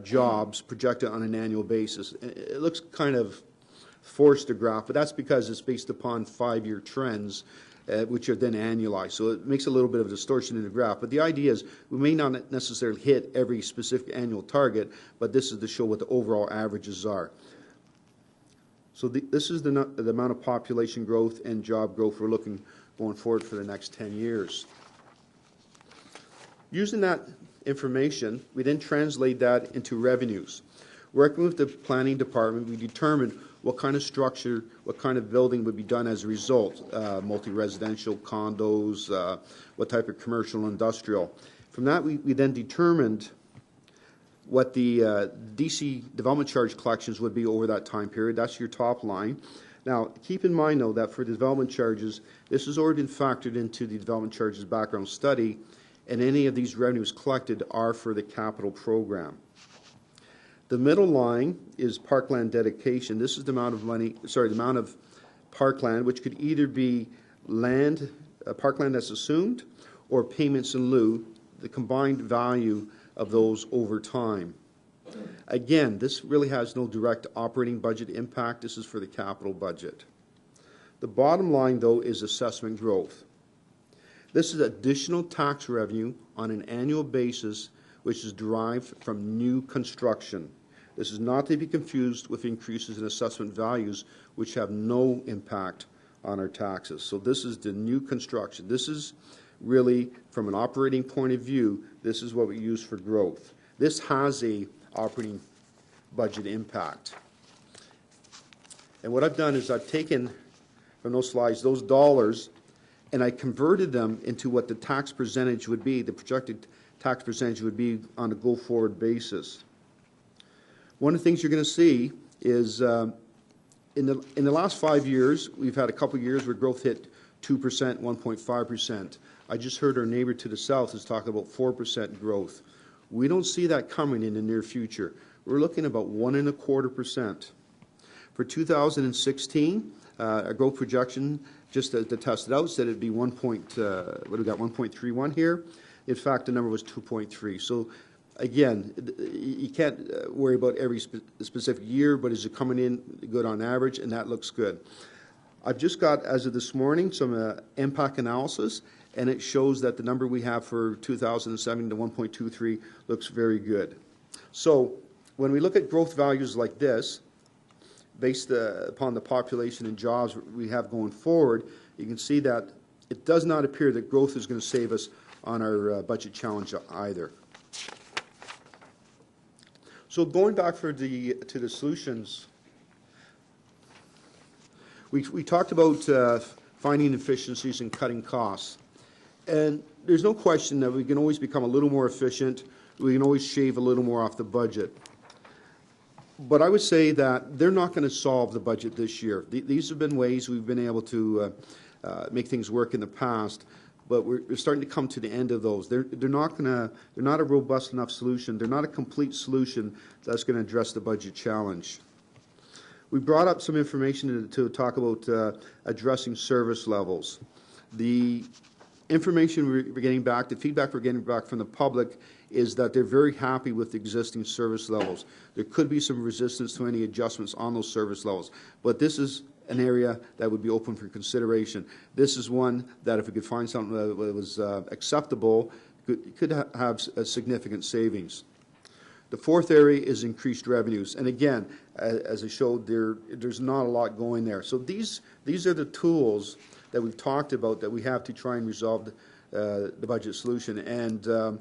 jobs projected on an annual basis. It looks kind of forced to graph, but that's because it's based upon 5-year trends, which are then annualized. So it makes a little bit of a distortion in the graph. But the idea is we may not necessarily hit every specific annual target, but this is to show what the overall averages are. So this is the amount of population growth and job growth we're looking going forward for the next 10 years. Using that information, we then translate that into revenues. Working with the planning department, we determined what kind of structure, what kind of building would be done as a result, multi-residential, condos, what type of commercial, industrial. From that, we then determined what the DC development charge collections would be over that time period. That's your top line. Now, keep in mind, though, that for the development charges, this has already been factored into the development charges background study, and any of these revenues collected are for the capital program. The middle line is parkland dedication. This is the amount of money, sorry, the amount of parkland, which could either be land, parkland that's assumed, or payments in lieu, the combined value of those over time. Again, this really has no direct operating budget impact. This is for the capital budget. The bottom line, though, is assessment growth. This is additional tax revenue on an annual basis which is derived from new construction. This is not to be confused with increases in assessment values which have no impact on our taxes. So this is the new construction. This is really, from an operating point of view, this is what we use for growth. This has a operating budget impact. And what I've done is I've taken from those slides those dollars and I converted them into what the tax percentage would be, the projected tax percentage would be on a go-forward basis. One of the things you're going to see is in the last 5 years, we've had a couple of years where growth hit 2%, 1.5%. I just heard our neighbor to the south is talking about 4% growth. We don't see that coming in the near future. We're looking about 1.25%. For 2016, a growth projection, just to test it out, said it'd be 1.31 here. In fact, the number was 2.3. So again, you can't worry about every specific year, but is it coming in good on average? And that looks good. I've just got, as of this morning, some impact analysis, and it shows that the number we have for 2007 to 1.23 looks very good. So when we look at growth values like this, based upon the population and jobs we have going forward, you can see that it does not appear that growth is going to save us on our budget challenge either. So going back to the solutions, we talked about finding efficiencies and cutting costs. And there's no question that we can always become a little more efficient. We can always shave a little more off the budget. But I would say that they're not going to solve the budget this year. These have been ways we've been able to make things work in the past, but we're starting to come to the end of those. They're not a robust enough solution. They're not a complete solution that's going to address the budget challenge. We brought up some information to talk about addressing service levels. The information we're getting back, the feedback we're getting back from the public is that they're very happy with the existing service levels. There could be some resistance to any adjustments on those service levels, but this is an area that would be open for consideration. This is one that if we could find something that was acceptable, could have a significant savings. The fourth area is increased revenues. And again, as I showed, there's not a lot going there. So these are the tools that we've talked about that we have to try and resolve the budget solution. And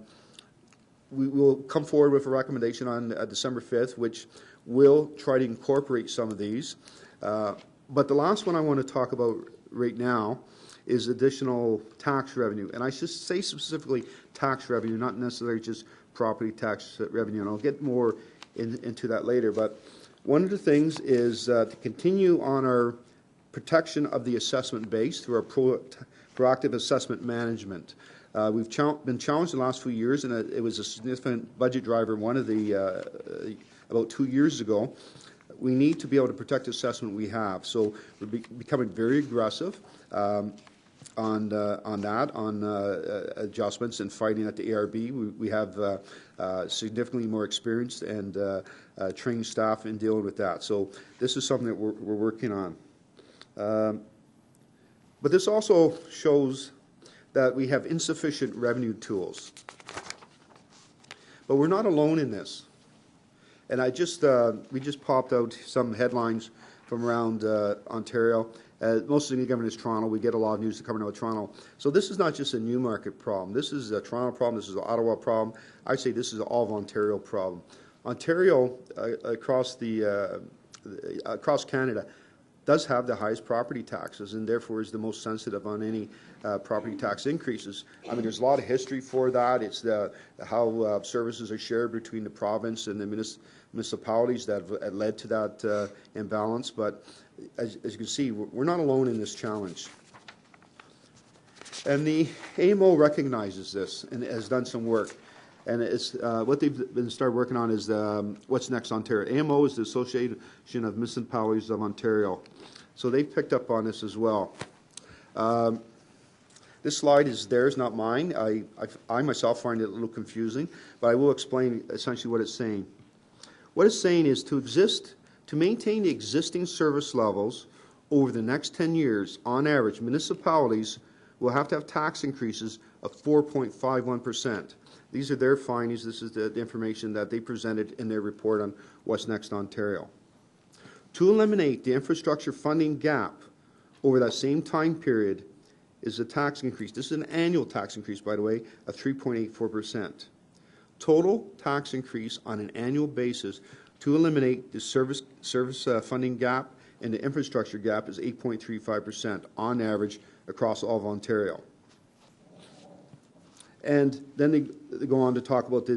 we will come forward with a recommendation on December 5th, which will try to incorporate some of these. But the last one I want to talk about right now is additional tax revenue. And I should say specifically tax revenue, not necessarily just property tax revenue. And I'll get more into that later. But one of the things is to continue on our protection of the assessment base through our proactive assessment management. We've been challenged in the last few years, and it was a significant budget driver one of the about 2 years ago. We need to be able to protect the assessment we have. So we're becoming very aggressive. adjustments and fighting at the ARB. We have significantly more experienced and trained staff in dealing with that. So this is something that we're working on. But this also shows that we have insufficient revenue tools. But we're not alone in this. And we just popped out some headlines from around Ontario. Most of the government is Toronto. We get a lot of news coming out of Toronto. So this is not just a Newmarket problem. This is a Toronto problem. This is an Ottawa problem. I'd say this is an all of Ontario problem. Ontario, across Canada, does have the highest property taxes and therefore is the most sensitive on any property tax increases. I mean, there's a lot of history for that. It's how services are shared between the province and the municipalities that have led to that imbalance. But as you can see, we're not alone in this challenge. And the AMO recognizes this and has done some work. And it's what they've been started working on is What's Next Ontario. AMO is the Association of Municipalities of Ontario. So they've picked up on this as well. This slide is theirs, not mine. I myself find it a little confusing, but I will explain essentially what it's saying. What it's saying is to maintain the existing service levels over the next 10 years, on average, municipalities will have to have tax increases of 4.51%. These are their findings. This is the information that they presented in their report on What's Next Ontario. To eliminate the infrastructure funding gap over that same time period is a tax increase. This is an annual tax increase, by the way, of 3.84%. Total tax increase on an annual basis to eliminate the service funding gap and the infrastructure gap is 8.35% on average across all of Ontario. And then they go on to talk about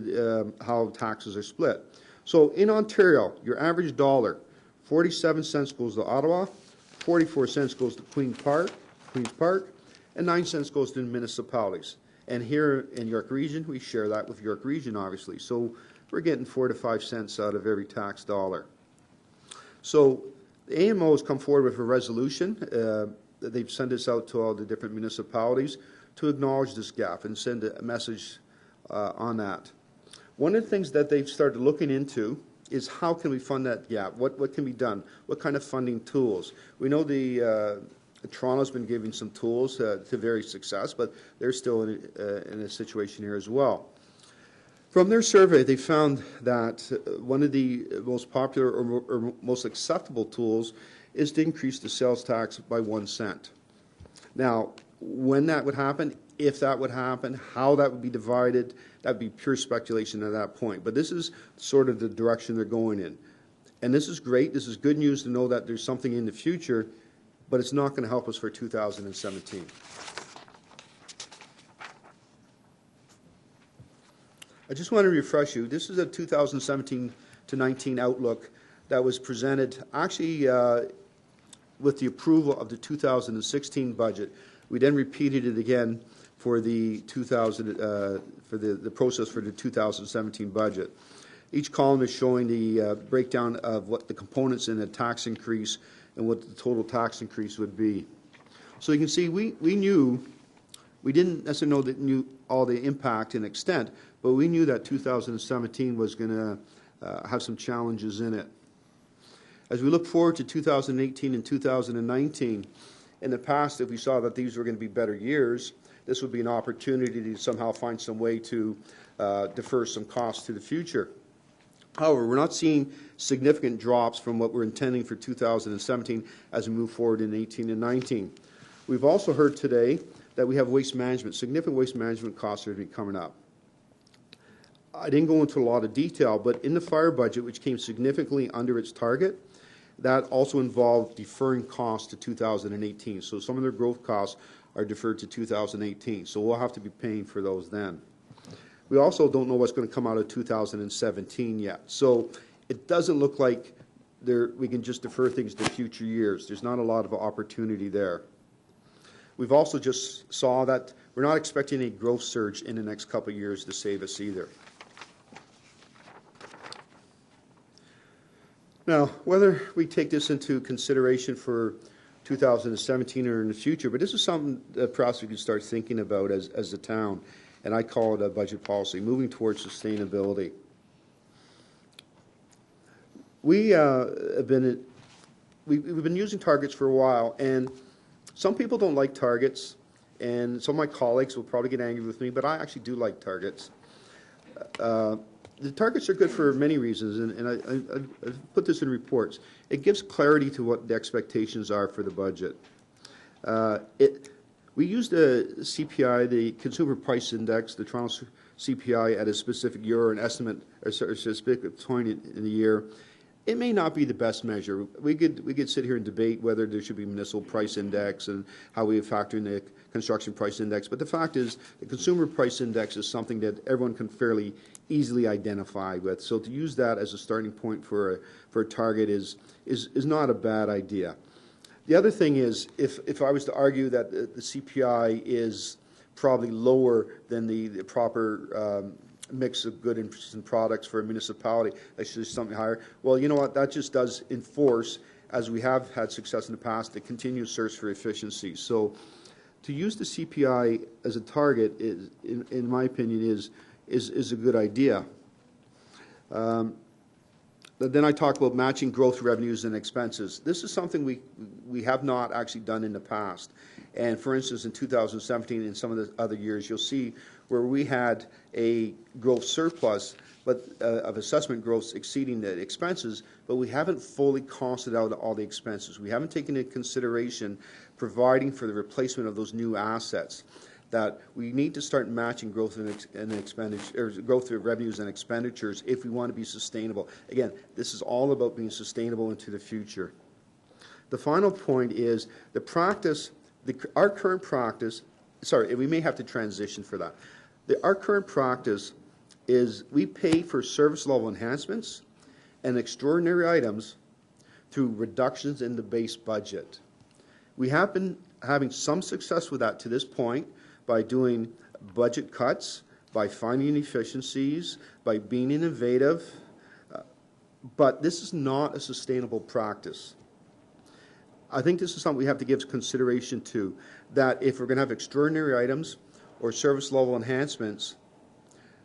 how taxes are split. So in Ontario, your average dollar, 47 cents goes to Ottawa, 44 cents goes to Queen's Park, and 9 cents goes to the municipalities. And here in York Region, we share that with York Region, obviously. So we're getting 4 to 5 cents out of every tax dollar. So the AMO has come forward with a resolution. They've sent this out to all the different municipalities to acknowledge this gap and send a message on that. One of the things that they've started looking into is how can we fund that gap? What can be done? What kind of funding tools? We know Toronto's been giving some tools to various success, but they're still in a situation here as well. From their survey, they found that one of the most popular or most acceptable tools is to increase the sales tax by 1 cent. Now, when that would happen, if that would happen, how that would be divided, that would be pure speculation at that point. But this is sort of the direction they're going in. And this is great. This is good news to know that there's something in the future, but it's not going to help us for 2017. I just want to refresh you. This is a 2017 to 19 outlook that was presented actually with the approval of the 2016 budget. We then repeated it again for the the process for the 2017 budget. Each column is showing the breakdown of what the components in a tax increase and what the total tax increase would be. So you can see we didn't necessarily know all the impact and extent, but we knew that 2017 was going to have some challenges in it. As we look forward to 2018 and 2019, in the past, if we saw that these were going to be better years, this would be an opportunity to somehow find some way to defer some costs to the future. However, we're not seeing significant drops from what we're intending for 2017 as we move forward in 18 and 19. We've also heard today that we have significant waste management costs that are going to be coming up. I didn't go into a lot of detail, but in the fire budget, which came significantly under its target, that also involved deferring costs to 2018. So some of their growth costs are deferred to 2018. So we'll have to be paying for those then. We also don't know what's going to come out of 2017 yet. So it doesn't look like we can just defer things to future years. There's not a lot of opportunity there. We've also just saw that we're not expecting a growth surge in the next couple of years to save us either. Now, whether we take this into consideration for 2017 or in the future, but this is something that perhaps we could start thinking about as a town, and I call it a budget policy, moving towards sustainability. We've been using targets for a while, and some people don't like targets, and some of my colleagues will probably get angry with me, but I actually do like targets. The targets are good for many reasons, and I put this in reports. It gives clarity to what the expectations are for the budget. We use the CPI, the Consumer Price Index, the Toronto CPI, at a specific year, or an estimate, or a specific point in the year. It may not be the best measure. We could sit here and debate whether there should be municipal price index and how we factor in the construction price index. But the fact is, the consumer price index is something that everyone can fairly easily identify with. So to use that as a starting point for a target is not a bad idea. The other thing is, if I was to argue that the CPI is probably lower than the proper mix of goods and products for a municipality, that should be something higher. Well, you know what? That just does enforce, as we have had success in the past, the continuous search for efficiency. So, to use the CPI as a target, is, in my opinion, is a good idea. Then I talk about matching growth revenues and expenses. This is something we have not actually done in the past. And for instance, in 2017 and some of the other years, you'll see where we had a growth surplus, but of assessment growth exceeding the expenses, but we haven't fully costed out all the expenses. We haven't taken into consideration providing for the replacement of those new assets. That we need to start matching growth and expenditure, or growth of revenues and expenditures, if we want to be sustainable. Again, this is all about being sustainable into the future. The final point is the practice. Our current practice. Sorry, we may have to transition for that. Our current practice is we pay for service level enhancements and extraordinary items through reductions in the base budget. We have been having some success with that to this point, by doing budget cuts, by finding efficiencies, by being innovative, but this is not a sustainable practice. I think this is something we have to give consideration to, that if we're going to have extraordinary items or service level enhancements,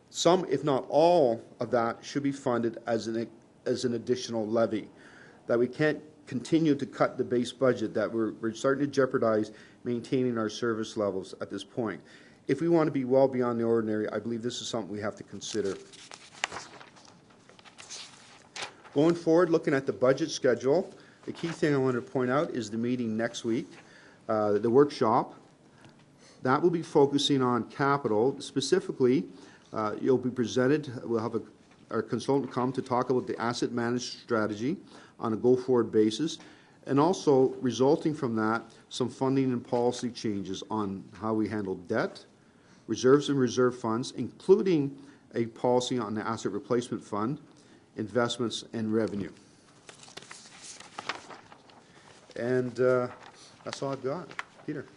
some, if not all, of that should be funded as an additional levy, that we can't continue to cut the base budget, that we're starting to jeopardize maintaining our service levels at this point. If we want to be well beyond the ordinary, I believe this is something we have to consider. Going forward, looking at the budget schedule, the key thing I want to point out is the meeting next week, the workshop. That will be focusing on capital. Specifically, you'll be presented, we'll have our consultant come to talk about the asset management strategy on a go-forward basis, and also resulting from that, some funding and policy changes on how we handle debt, reserves and reserve funds, including a policy on the asset replacement fund, investments, and revenue. And that's all I've got. Peter.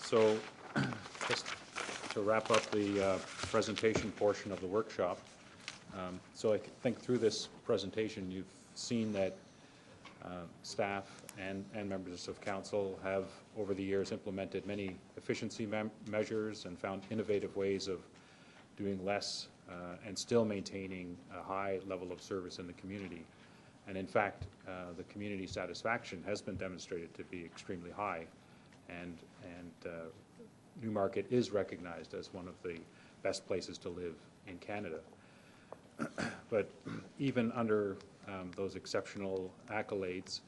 So, just to wrap up the presentation portion of the workshop, so I think through this presentation you've seen that staff and members of council have over the years implemented many efficiency measures and found innovative ways of doing less and still maintaining a high level of service in the community. And in fact, the community satisfaction has been demonstrated to be extremely high, and Newmarket is recognized as one of the best places to live in Canada. But even under those exceptional accolades,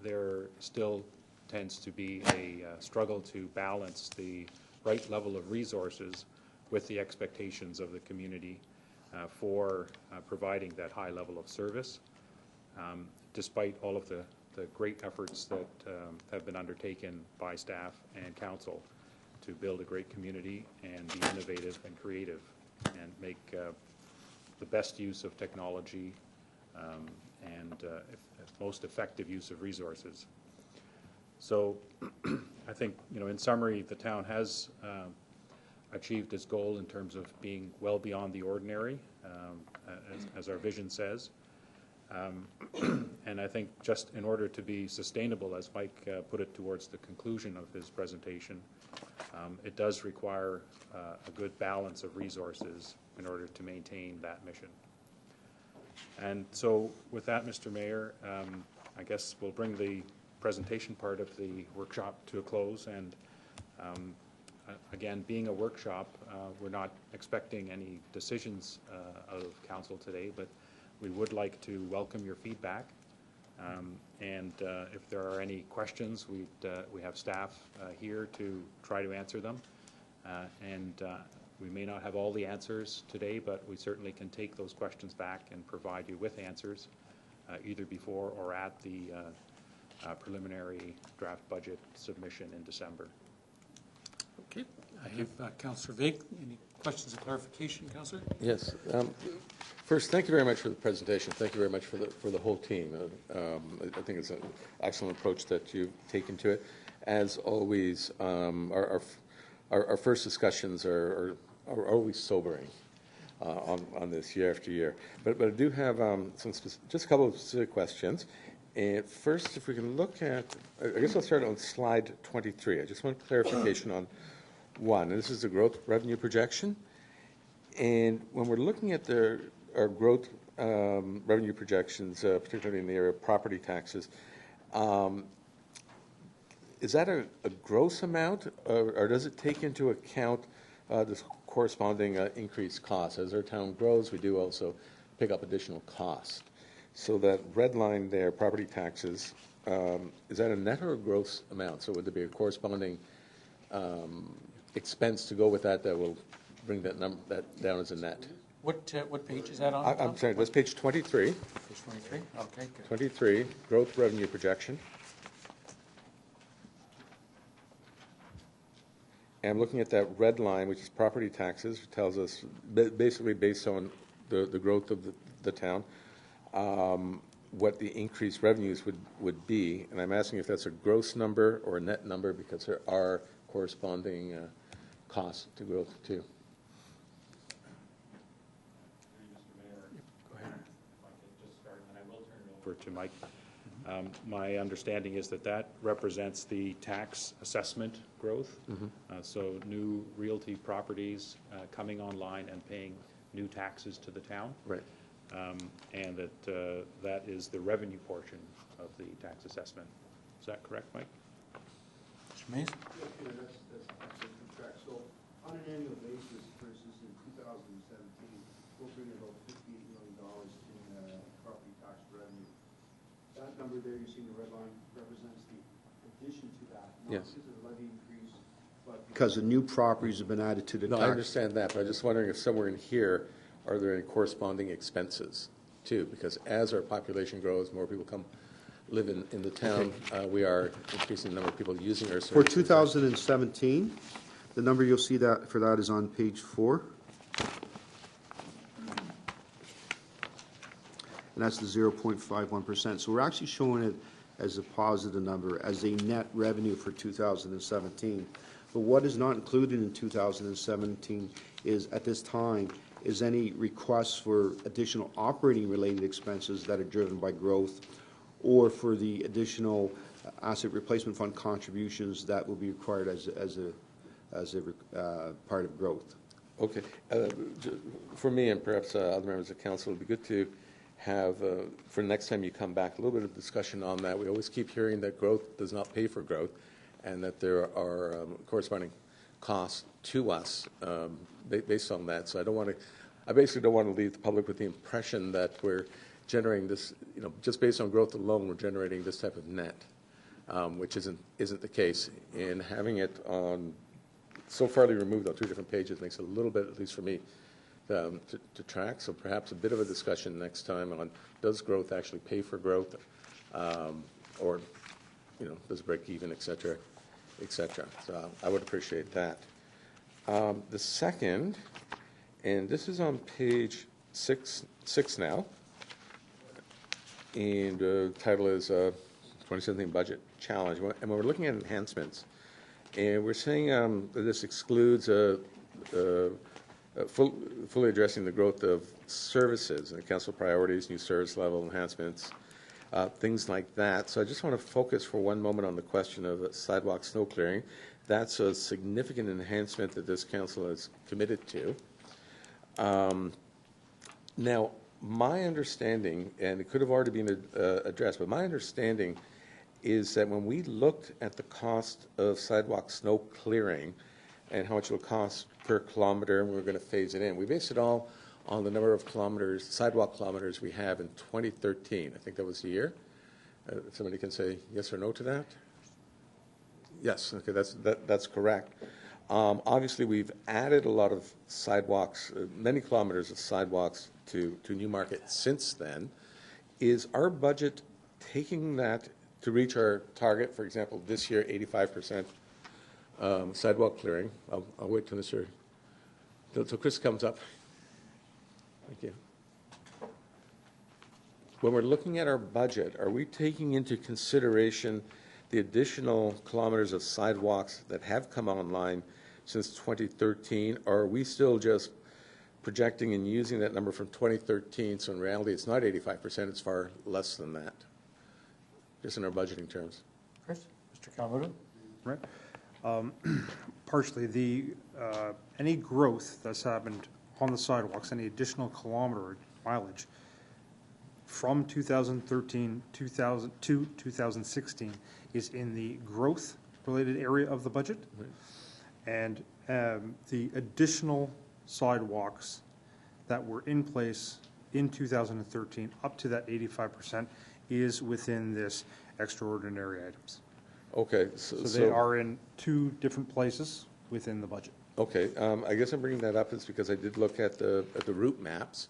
there still tends to be a struggle to balance the right level of resources with the expectations of the community for providing that high level of service, despite all of the great efforts that have been undertaken by staff and council to build a great community and be innovative and creative and make the best use of technology and most effective use of resources. So I think, in summary, the town has achieved its goal in terms of being well beyond the ordinary as our vision says. And I think just in order to be sustainable, as Mike put it towards the conclusion of his presentation, it does require a good balance of resources in order to maintain that mission. And so with that, Mr. Mayor, I guess we'll bring the presentation part of the workshop to a close. And again, being a workshop, we're not expecting any decisions out of council today, but we would like to welcome your feedback. And if there are any questions, we have staff here to try to answer them. We may not have all the answers today, but we certainly can take those questions back and provide you with answers either before or at the preliminary draft budget submission in December. Okay, I have Councillor Vig. Any questions or clarification, Councillor? Yes. First, thank you very much for the presentation. Thank you very much for the whole team. I think it's an excellent approach that you've taken to it. As always, our first discussions are always sobering on this year after year. But I do have just a couple of specific questions. And first, if we can look at, I guess I'll start on slide 23. I just want clarification on one. And this is the growth revenue projection. And when we're looking at our growth revenue projections, particularly in the area of property taxes, is that a gross amount, or does it take into account this corresponding increased costs? As our town grows, we do also pick up additional costs. So that red line there, property taxes, is that a net or a gross amount? So would there be a corresponding expense to go with that will bring that down as a net? What page is that on? I'm sorry, that's page 23. Page 23? Okay, good. 23, growth revenue projection. And I'm looking at that red line, which is property taxes, which tells us basically based on the growth of the town, what the increased revenues would be. And I'm asking if that's a gross number or a net number, because there are corresponding costs to growth too. Go ahead. If I can just start, and I will turn it over to Mike. My understanding is that represents the tax assessment growth. So new realty properties coming online and paying new taxes to the town. Right. And that is the revenue portion of the tax assessment. Is that correct, Mike? Mr. Mays? Yeah, that's absolutely correct. So on an annual basis, for instance, in 2017, we'll bring about $58 million in property tax revenue. That number there you see in the red line represents the addition to that, not Yes. because of the levy increase, but because the new properties have been added to the No, tax. I understand that, but I'm just wondering if somewhere in here, are there any corresponding expenses too? Because as our population grows, more people live in the town, we are increasing the number of people using our services. For 2017, the number you'll see that for that is on page 4. And that's the 0.51%. So we're actually showing it as a positive number, as a net revenue for 2017. But what is not included in 2017 is, at this time, is any requests for additional operating related expenses that are driven by growth, or for the additional asset replacement fund contributions that will be required as a part of growth. Okay. For me, and perhaps other members of council, it would be good to have, for next time you come back, a little bit of discussion on that. We always keep hearing that growth does not pay for growth, and that there are corresponding costs to us based on that. So I basically don't want to leave the public with the impression that we're generating this, just based on growth alone, we're generating this type of net, which isn't the case. And having it on so farly removed on 2 different pages makes it a little bit, at least for me, to track. So perhaps a bit of a discussion next time on, does growth actually pay for growth, or does it break even, et cetera, et cetera. So I would appreciate that. The second, and this is on page 6 now, and the title is 2017 Budget Challenge. And when we're looking at enhancements, and we're saying that this excludes fully addressing the growth of services and council priorities, new service level enhancements, things like that. So I just want to focus for one moment on the question of sidewalk snow clearing. That's a significant enhancement that this council has committed to. Now, my understanding, and it could have already been addressed, but my understanding is that when we looked at the cost of sidewalk snow clearing and how much it will cost per kilometer, and we were going to phase it in, we based it all on the number of kilometers, sidewalk kilometers we have in 2013. I think that was the year. Somebody can say yes or no to that? Yes, okay, that's correct. Obviously, we've added a lot of sidewalks, many kilometers of sidewalks to Newmarket since then. Is our budget taking that to reach our target? For example, this year, 85% sidewalk clearing. I'll wait till till Chris comes up. Thank you. When we're looking at our budget, are we taking into consideration the additional kilometers of sidewalks that have come online since 2013, or are we still just projecting and using that number from 2013, so in reality it's not 85%, it's far less than that, just in our budgeting terms? Chris? Mr. Kawamoto? Right. Partially, any growth that's happened on the sidewalks, any additional kilometer mileage from 2013 to 2016 is in the growth-related area of the budget. Right. And the additional sidewalks that were in place in 2013 up to that 85% is within this extraordinary items. Okay. So they are in two different places within the budget. Okay. I guess I'm bringing that up is because I did look at the route maps,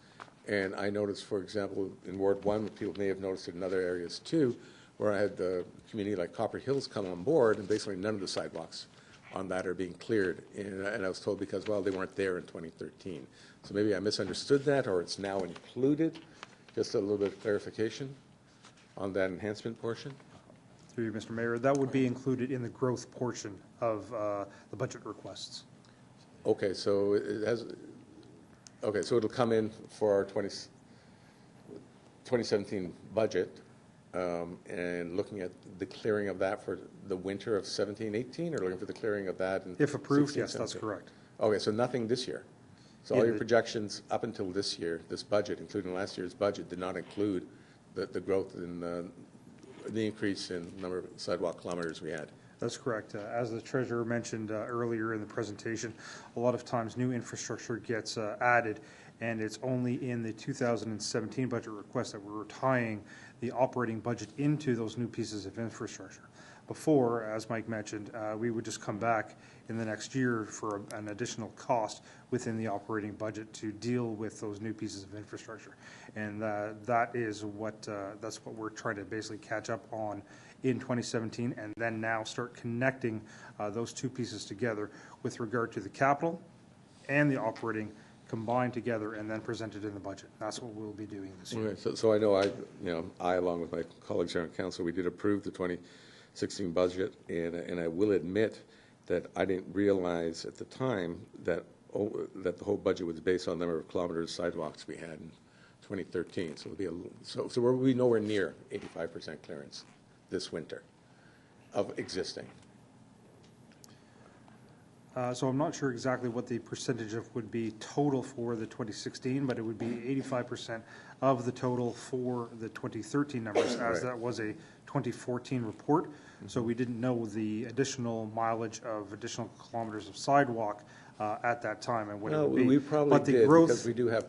and I noticed, for example, in Ward 1, people may have noticed it in other areas too, where I had the community like Copper Hills come on board, and basically none of the sidewalks on that are being cleared. And I was told because, well, they weren't there in 2013. So maybe I misunderstood that, or it's now included. Just a little bit of clarification on that enhancement portion. Through you, Mr. Mayor, that would be included in the growth portion of the budget requests. Okay, so it has. Okay, so it'll come in for our 2017 budget, and looking at the clearing of that for the winter of 17-18, or looking for the clearing of that in If approved, 16, yes, that's 17? correct. Okay, so nothing this year. So Yeah, all your projections up until this year, this budget, including last year's budget, did not include the growth in the increase in number of sidewalk kilometers we had. That's correct. As the treasurer mentioned earlier in the presentation, a lot of times new infrastructure gets added, and it's only in the 2017 budget request that we're tying the operating budget into those new pieces of infrastructure. Before, as Mike mentioned, we would just come back in the next year for an additional cost within the operating budget to deal with those new pieces of infrastructure. And that's what we're trying to basically catch up on in 2017, and then now start connecting those two pieces together with regard to the capital and the operating combined together and then presented in the budget. That's what we'll be doing this year. Okay, so I know I, along with my colleagues here on council, we did approve the 2016 budget, and I will admit that I didn't realize at the time that the whole budget was based on the number of kilometers of sidewalks we had in 2013. So we'll be nowhere near 85% clearance this winter of existing. So I'm not sure exactly what the percentage of would be total for the 2016, but it would be 85% of the total for the 2013 numbers, as that was a 2014 report. So we didn't know the additional mileage of additional kilometers of sidewalk at that time and what it would be. We probably but the did, growth, because we do have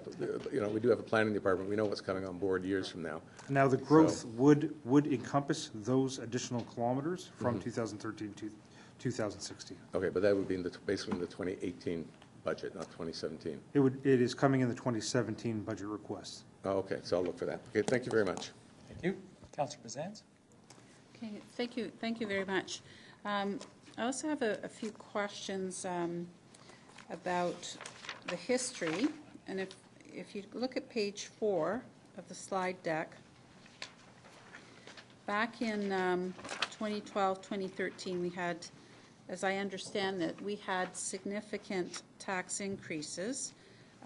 a planning department. We know what's coming on board years from now. now the growth would encompass those additional kilometers from 2013 to 2016. Okay, but that would be basically in the 2018 budget, not 2017. It is coming in the 2017 budget request. Oh, okay, so I'll look for that. Okay, thank you very much. Thank you. Councillor Bazans? Okay, thank you very much. I also have a few questions about the history, and if you look at page 4 of the slide deck, back in 2012-2013 we had, as I understand it, we had significant tax increases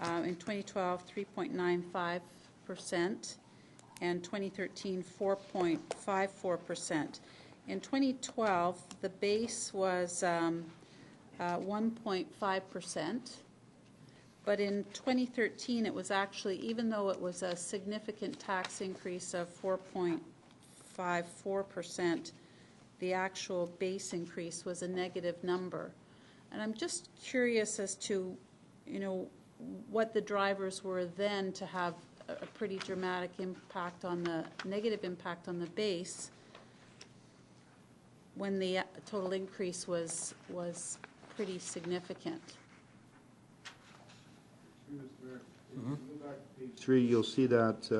In 2012, 3.95%, and 2013, 4.54%. In 2012, the base was 1.5%, but in 2013, it was actually, even though it was a significant tax increase of 4.54%, the actual base increase was a negative number. And I'm just curious as to, you know, what the drivers were then to have a pretty dramatic impact on the, negative impact on the base when the total increase was pretty significant. Page 3, you'll see that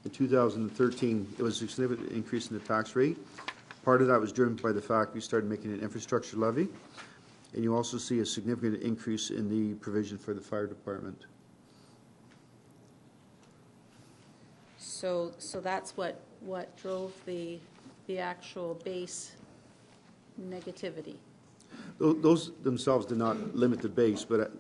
in 2013, it was a significant increase in the tax rate. Part of that was driven by the fact we started making an infrastructure levy. And you also see a significant increase in the provision for the fire department. So that's what drove the actual base negativity. Those themselves did not limit the base, but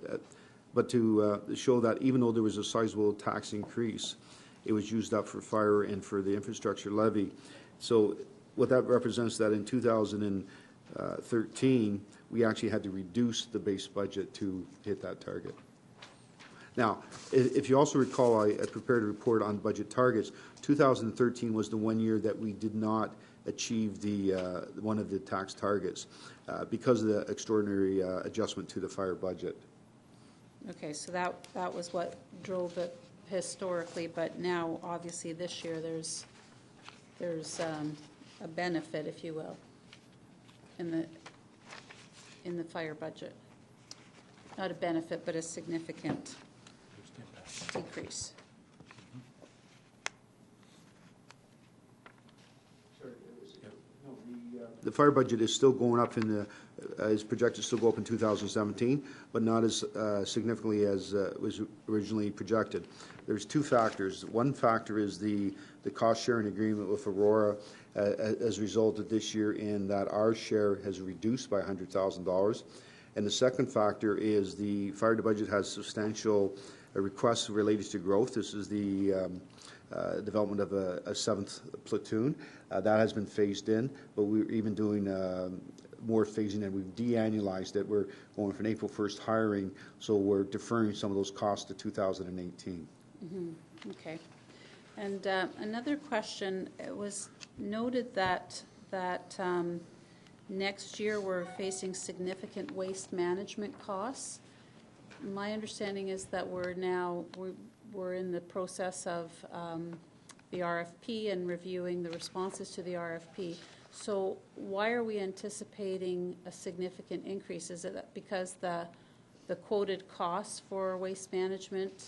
to show that even though there was a sizable tax increase, it was used up for fire and for the infrastructure levy. So what that represents that in 2013, we actually had to reduce the base budget to hit that target. Now, if you also recall, I prepared a report on budget targets. 2013 was the one year that we did not achieve one of the tax targets because of the extraordinary adjustment to the fire budget. Okay, so that was what drove it historically, but now obviously this year there's a benefit, if you will, in the fire budget. Not a benefit, but a significant decrease. The fire budget is still going up is projected to still go up in 2017, but not as significantly as was originally projected. There's two factors. One factor is the cost-sharing agreement with Aurora as a result of this year in that our share has reduced by $100,000. And the second factor is the fire budget has substantial requests related to growth. This is the development of a 7th platoon. That has been phased in, but we're even doing more phasing, and we've de-annualized it. We're going for an April 1st hiring, so we're deferring some of those costs to 2018. Mm-hmm. Okay. And another question, it was noted that next year we're facing significant waste management costs. My understanding is that we're in the process of the RFP and reviewing the responses to the RFP. So why are we anticipating a significant increase? Is it because the quoted costs for waste management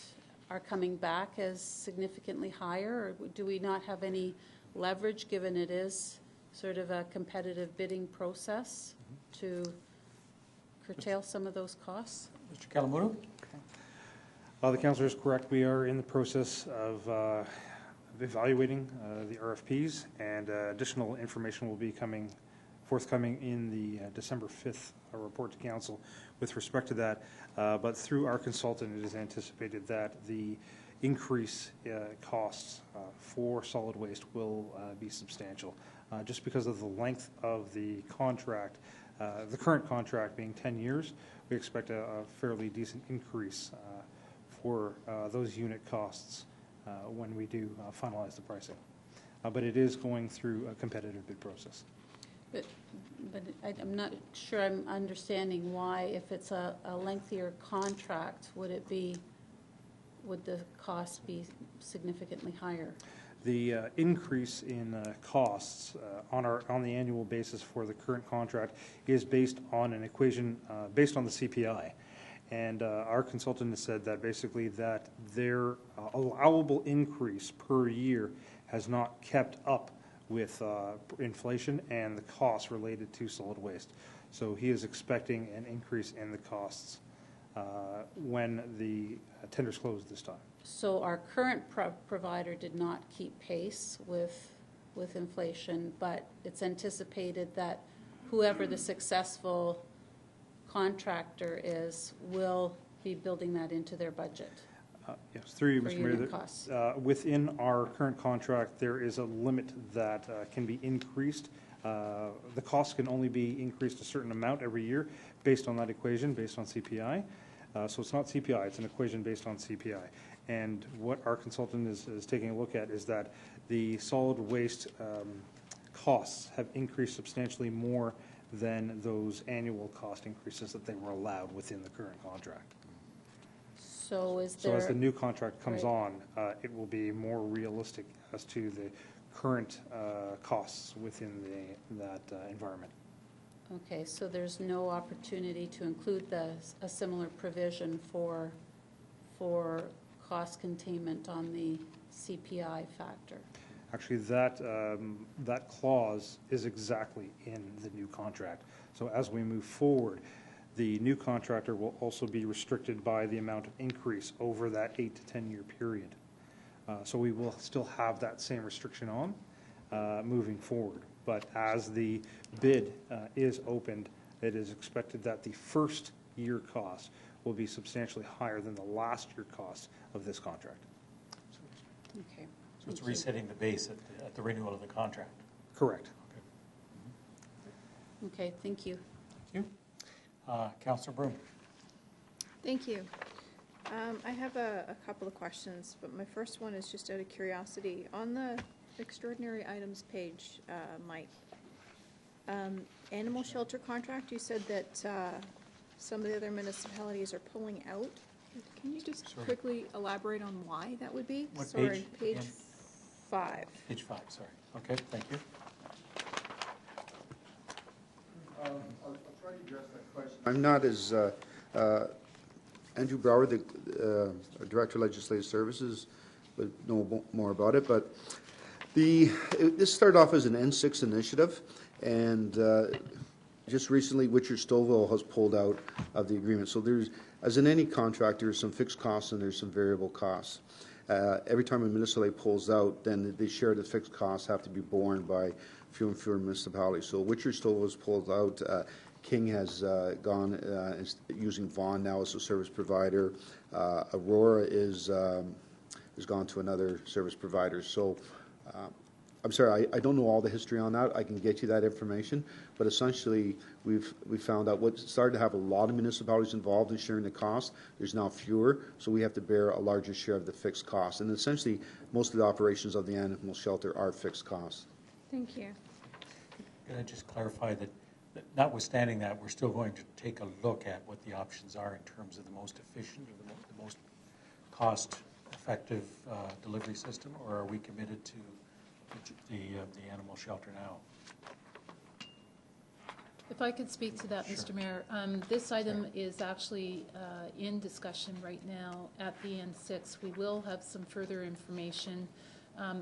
are coming back as significantly higher, or do we not have any leverage given it is sort of a competitive bidding process to curtail some of those costs? Mr. Kalamoto? The councillor is correct. We are in the process of evaluating the RFPs, and additional information will be forthcoming in the December 5th report to council with respect to that. But through our consultant, it is anticipated that the increase costs for solid waste will be substantial, just because of the length of the contract. The current contract being 10 years, we expect a fairly decent increase for those unit costs when we do finalize the pricing. But it is going through a competitive bid process. But I'm not sure I'm understanding why, if it's a lengthier contract, would the cost be significantly higher? The increase in costs on the annual basis for the current contract is based on an equation based on the CPI. And our consultant has said that basically that their allowable increase per year has not kept up with inflation and the costs related to solid waste. So he is expecting an increase in the costs when the tenders close this time. So our current provider did not keep pace with inflation, but it's anticipated that whoever the successful contractor is will be building that into their budget. Yes, through you, For Mr. Mayor. unit costs. Within our current contract, there is a limit that can be increased. The cost can only be increased a certain amount every year based on that equation, based on CPI. So it's not CPI, it's an equation based on CPI. And what our consultant is taking a look at is that the solid waste costs have increased substantially more than those annual cost increases that they were allowed within the current contract. So is So as the there, new contract comes Right. on, it will be more realistic as to the current costs within that environment. okay, so there's no opportunity to include a similar provision for cost containment on the CPI factor? Actually, that clause is exactly in the new contract. So as we move forward, the new contractor will also be restricted by the amount of increase over that 8 to 10 year period. So we will still have that same restriction on moving forward. But as the bid is opened, it is expected that the first year cost will be substantially higher than the last year cost of this contract. Okay. So it's resetting the base at the renewal of the contract. Correct. Okay, thank you. Thank you. Councillor Broom. Thank you. I have a couple of questions, but my first one is just out of curiosity. On the extraordinary items page, Mike, animal shelter contract, you said that some of the other municipalities are pulling out. Can you just Sorry. quickly elaborate on why that would be? What Sorry, page page again? 5. Page 5, sorry. Okay, thank you. I'll try to address that question. I'm not as, Andrew Brower, the Director of Legislative Services, would know more about it, but this started off as an N6 initiative, and just recently, Witcher Stouffville has pulled out of the agreement. So there's, as in any contract, there's some fixed costs and there's some variable costs. Every time a municipality pulls out, then they share the fixed costs have to be borne by fewer and fewer municipalities. So Witcher Stouffville has pulled out. King has gone is using Vaughan now as a service provider. Aurora is has gone to another service provider. So I'm sorry, I don't know all the history on that. I can get you that information, but essentially we found out what started to have a lot of municipalities involved in sharing the cost. There's now fewer, so we have to bear a larger share of the fixed costs. And essentially, most of the operations of the animal shelter are fixed costs. Thank you. Can I just clarify that notwithstanding that, we're still going to take a look at what the options are in terms of the most efficient or the most cost-effective delivery system, or are we committed to the animal shelter now? If I could speak to that, Mr. Mayor. This item is actually in discussion right now at the N6. We will have some further information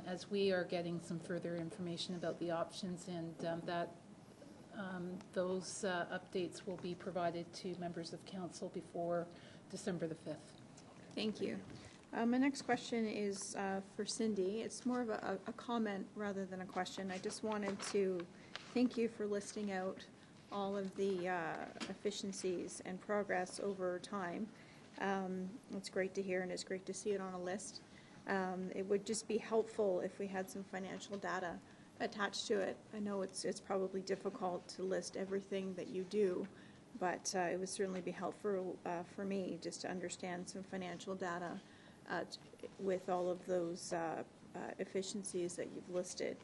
as we are getting some further information about the options, and those updates will be provided to members of council before December the 5th. Thank you. My next question is for Cindy. It's more of a comment rather than a question. I just wanted to thank you for listing out all of the efficiencies and progress over time. It's great to hear, and it's great to see it on a list. It would just be helpful if we had some financial data attached to it. I know it's probably difficult to list everything that you do, but it would certainly be helpful for me just to understand some financial data with all of those efficiencies that you've listed.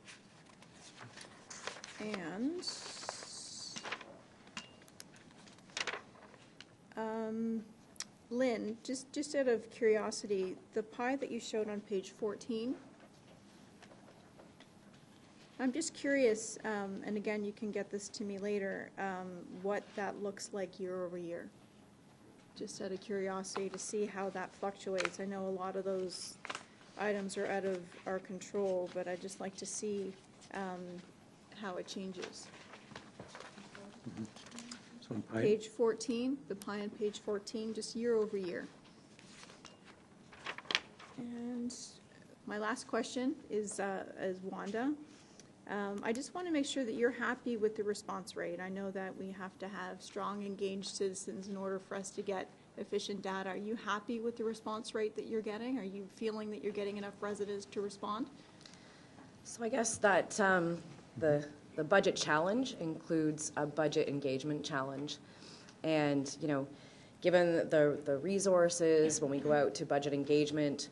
And Lynn, just out of curiosity, the pie that you showed on page 14, I'm just curious, and again, you can get this to me later, what that looks like year over year. Just out of curiosity to see how that fluctuates. I know a lot of those items are out of our control, but I'd just like to see how it changes. So on Page 14, the pie on page 14, just year over year. And my last question is Wanda. I just want to make sure that you're happy with the response rate. I know that we have to have strong, engaged citizens in order for us to get efficient data. Are you happy with the response rate that you're getting? Are you feeling that you're getting enough residents to respond? So I guess that the budget challenge includes a budget engagement challenge. And, you know, given the resources, when we go out to budget engagement,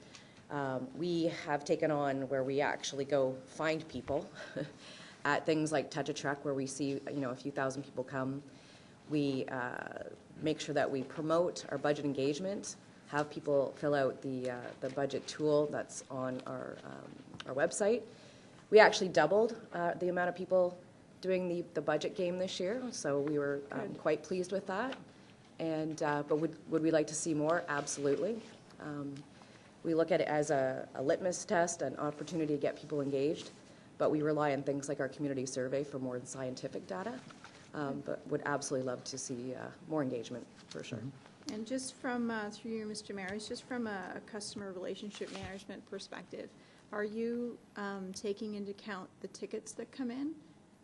we have taken on where we actually go find people at things like Touch a Truck, where we see, you know, a few thousand people come. We make sure that we promote our budget engagement, have people fill out the budget tool that's on our website. We actually doubled the amount of people doing the budget game this year, so we were quite pleased with that. And but would we like to see more? Absolutely. We look at it as a litmus test, an opportunity to get people engaged, but we rely on things like our community survey for more scientific data, but would absolutely love to see more engagement, for sure. And just from, through you, Mr. Mayor, it's just from a customer relationship management perspective, are you taking into account the tickets that come in?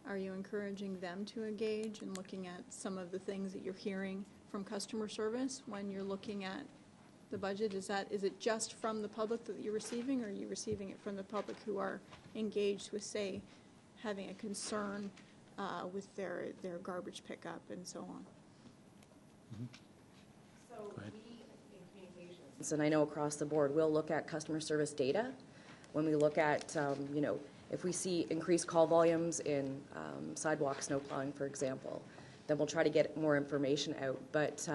Are you encouraging them to engage and looking at some of the things that you're hearing from customer service when you're looking at the budget? Is it just from the public that you're receiving, or are you receiving it from the public who are engaged with, say, having a concern with their garbage pickup and so on? So we, in communications, and I know across the board, we'll look at customer service data. When we look at, you know, if we see increased call volumes in sidewalk snow plowing, for example, then we'll try to get more information out. But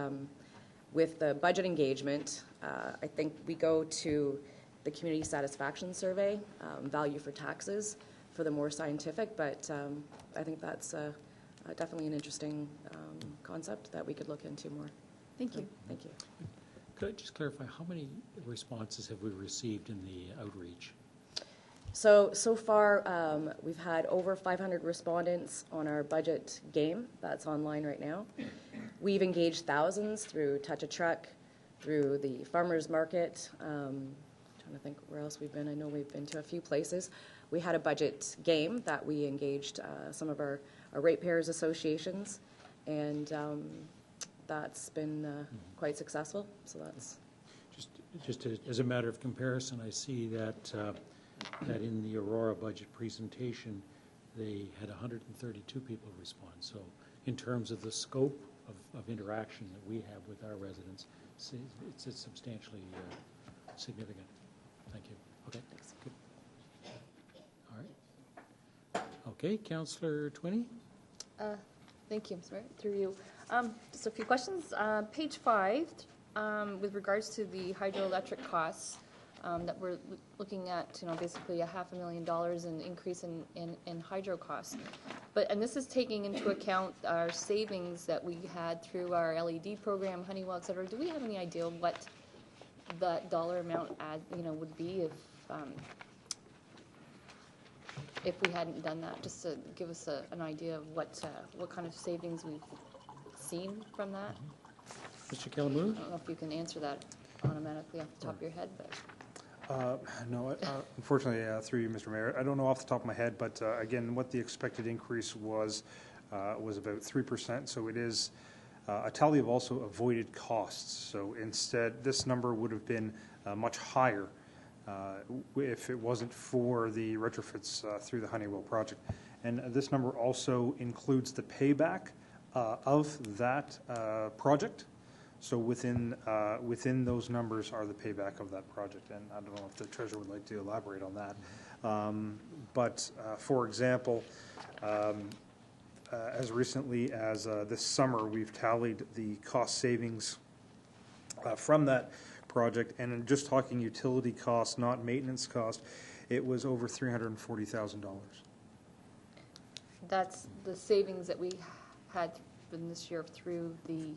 with the budget engagement, I think we go to the community satisfaction survey, value for taxes, for the more scientific, but I think that's definitely an interesting concept that we could look into more. Thank you. Thank you. Could I just clarify, how many responses have we received in the outreach? So far, we've had over 500 respondents on our budget game that's online right now. We've engaged thousands through Touch a Truck, through the farmers market. Trying to think where else we've been. I know we've been to a few places. We had a budget game that we engaged some of our ratepayers associations, and that's been quite successful. So that's just as a matter of comparison, I see that that in the Aurora budget presentation, they had 132 people respond. So in terms of the scope of interaction that we have with our residents, it's substantially significant. Thank you. Okay, good. All right. Okay, Councillor Twinney? Thank you, Mr. Mayor. Through you. Just a few questions. Page 5, with regards to the hydroelectric costs, that we're looking at, you know, basically $500,000 in increase in hydro costs. And this is taking into account our savings that we had through our LED program, Honeywell, et cetera. Do we have any idea what that dollar amount would be if we hadn't done that? Just to give us an idea of what kind of savings we've seen from that. Mr. Kalamuru? I don't know if you can answer that automatically off the top of your head, but. No, unfortunately, through you, Mr. Mayor, I don't know off the top of my head, but again, what the expected increase was about 3%. So it is a tally of also avoided costs. So instead, this number would have been much higher if it wasn't for the retrofits through the Honeywell project. And this number also includes the payback of that project. So within those numbers are the payback of that project, and I don't know if the treasurer would like to elaborate on that. But for example, as recently as this summer, we've tallied the cost savings from that project, and in just talking utility costs, not maintenance cost, it was over $340,000. That's the savings that we had in this year through the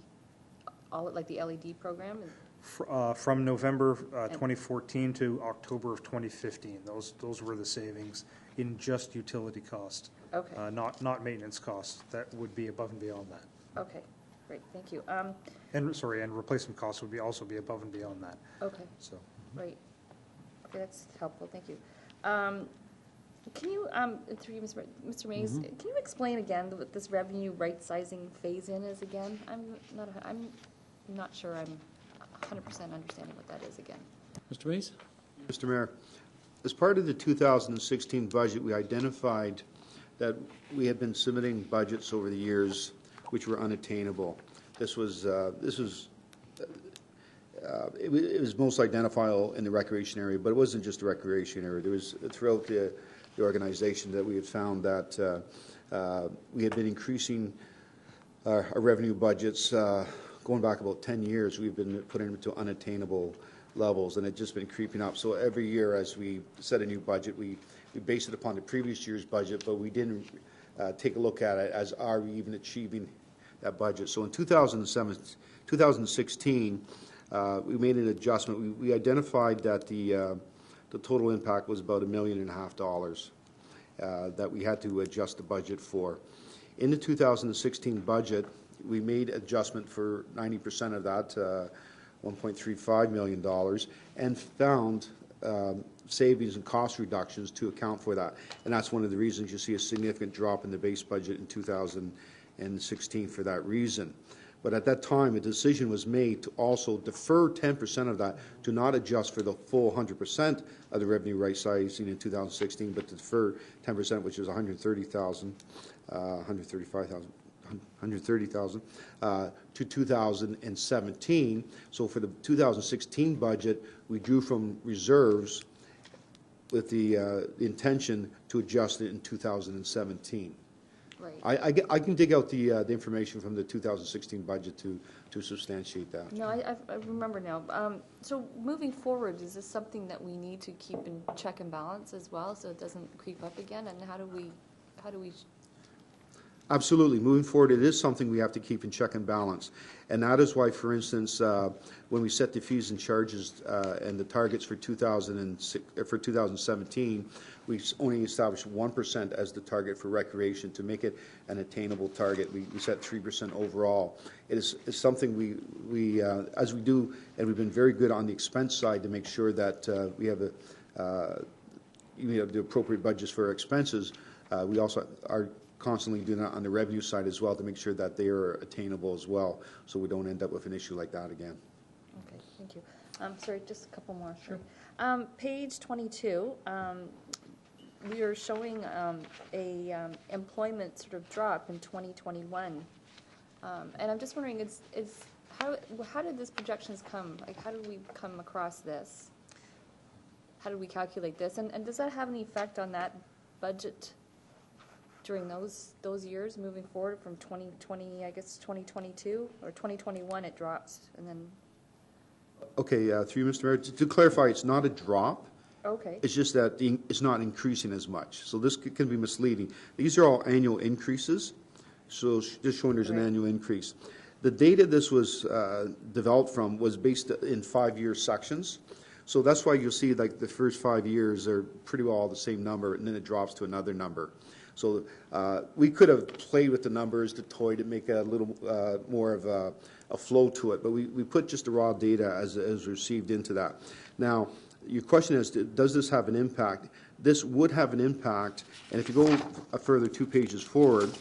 the LED program? From November 2014 to October of 2015, those were the savings in just utility cost. Okay. Not maintenance costs. That would be above and beyond that. Okay, great, thank you. And replacement costs would also be above and beyond that. Okay. So. Right. Okay, that's helpful. Thank you. Can you, through you, Mr. Mays, can you explain again what this revenue right-sizing phase-in is again? I'm not sure I'm 100% understanding what that is again. Mr. Mays? Mr. Mayor, as part of the 2016 budget, we identified that we had been submitting budgets over the years which were unattainable. It was most identifiable in the recreation area, but it wasn't just the recreation area. There was throughout the organization that we had found that we had been increasing our revenue budgets going back about 10 years. We've been putting them to unattainable levels, and it's just been creeping up. So every year as we set a new budget, we based it upon the previous year's budget, but we didn't take a look at it as are we even achieving that budget. So in 2016, we made an adjustment. We identified that the total impact was about $1.5 million that we had to adjust the budget for. In the 2016 budget, we made adjustment for 90% of that, $1.35 million, and found savings and cost reductions to account for that. And that's one of the reasons you see a significant drop in the base budget in 2016 for that reason. But at that time, a decision was made to also defer 10% of that, to not adjust for the full 100% of the revenue right sizing in 2016, but to defer 10%, which is $130,000 to 2017. So for the 2016 budget, we drew from reserves with the intention to adjust it in 2017. Right. I can dig out the information from the 2016 budget to substantiate that. No, I remember now. So moving forward, is this something that we need to keep in check and balance as well, so it doesn't creep up again? And how do we Absolutely. Moving forward, it is something we have to keep in check and balance. And that is why, for instance, when we set the fees and charges and the targets for 2017, we only established 1% as the target for recreation to make it an attainable target. We set 3% overall. It's something we as we do, and we've been very good on the expense side to make sure that we have the appropriate budgets for our expenses. We also are constantly doing that on the revenue side as well to make sure that they are attainable as well, so we don't end up with an issue like that again. Okay, thank you. Sorry, just a couple more. Sure. Page 22, we are showing a employment sort of drop in 2021, and I'm just wondering, how did this projections come? Like, how did we come across this? How did we calculate this? And does that have any effect on that budget during those years moving forward from 2020, I guess 2022 or 2021 it drops and then? Okay, through you, Mr. Mayor, to clarify, it's not a drop. Okay. It's just that it's not increasing as much. So this can be misleading. These are all annual increases, so just showing there's an annual increase. The data this was developed from was based in 5-year sections. So that's why you'll see like the first 5 years are pretty well all the same number, and then it drops to another number. So we could have played with the numbers to toy to make a little more of a flow to it, but we put just the raw data as received into that. Now, your question is, does this have an impact? This would have an impact, and if you go a further 2 pages forward,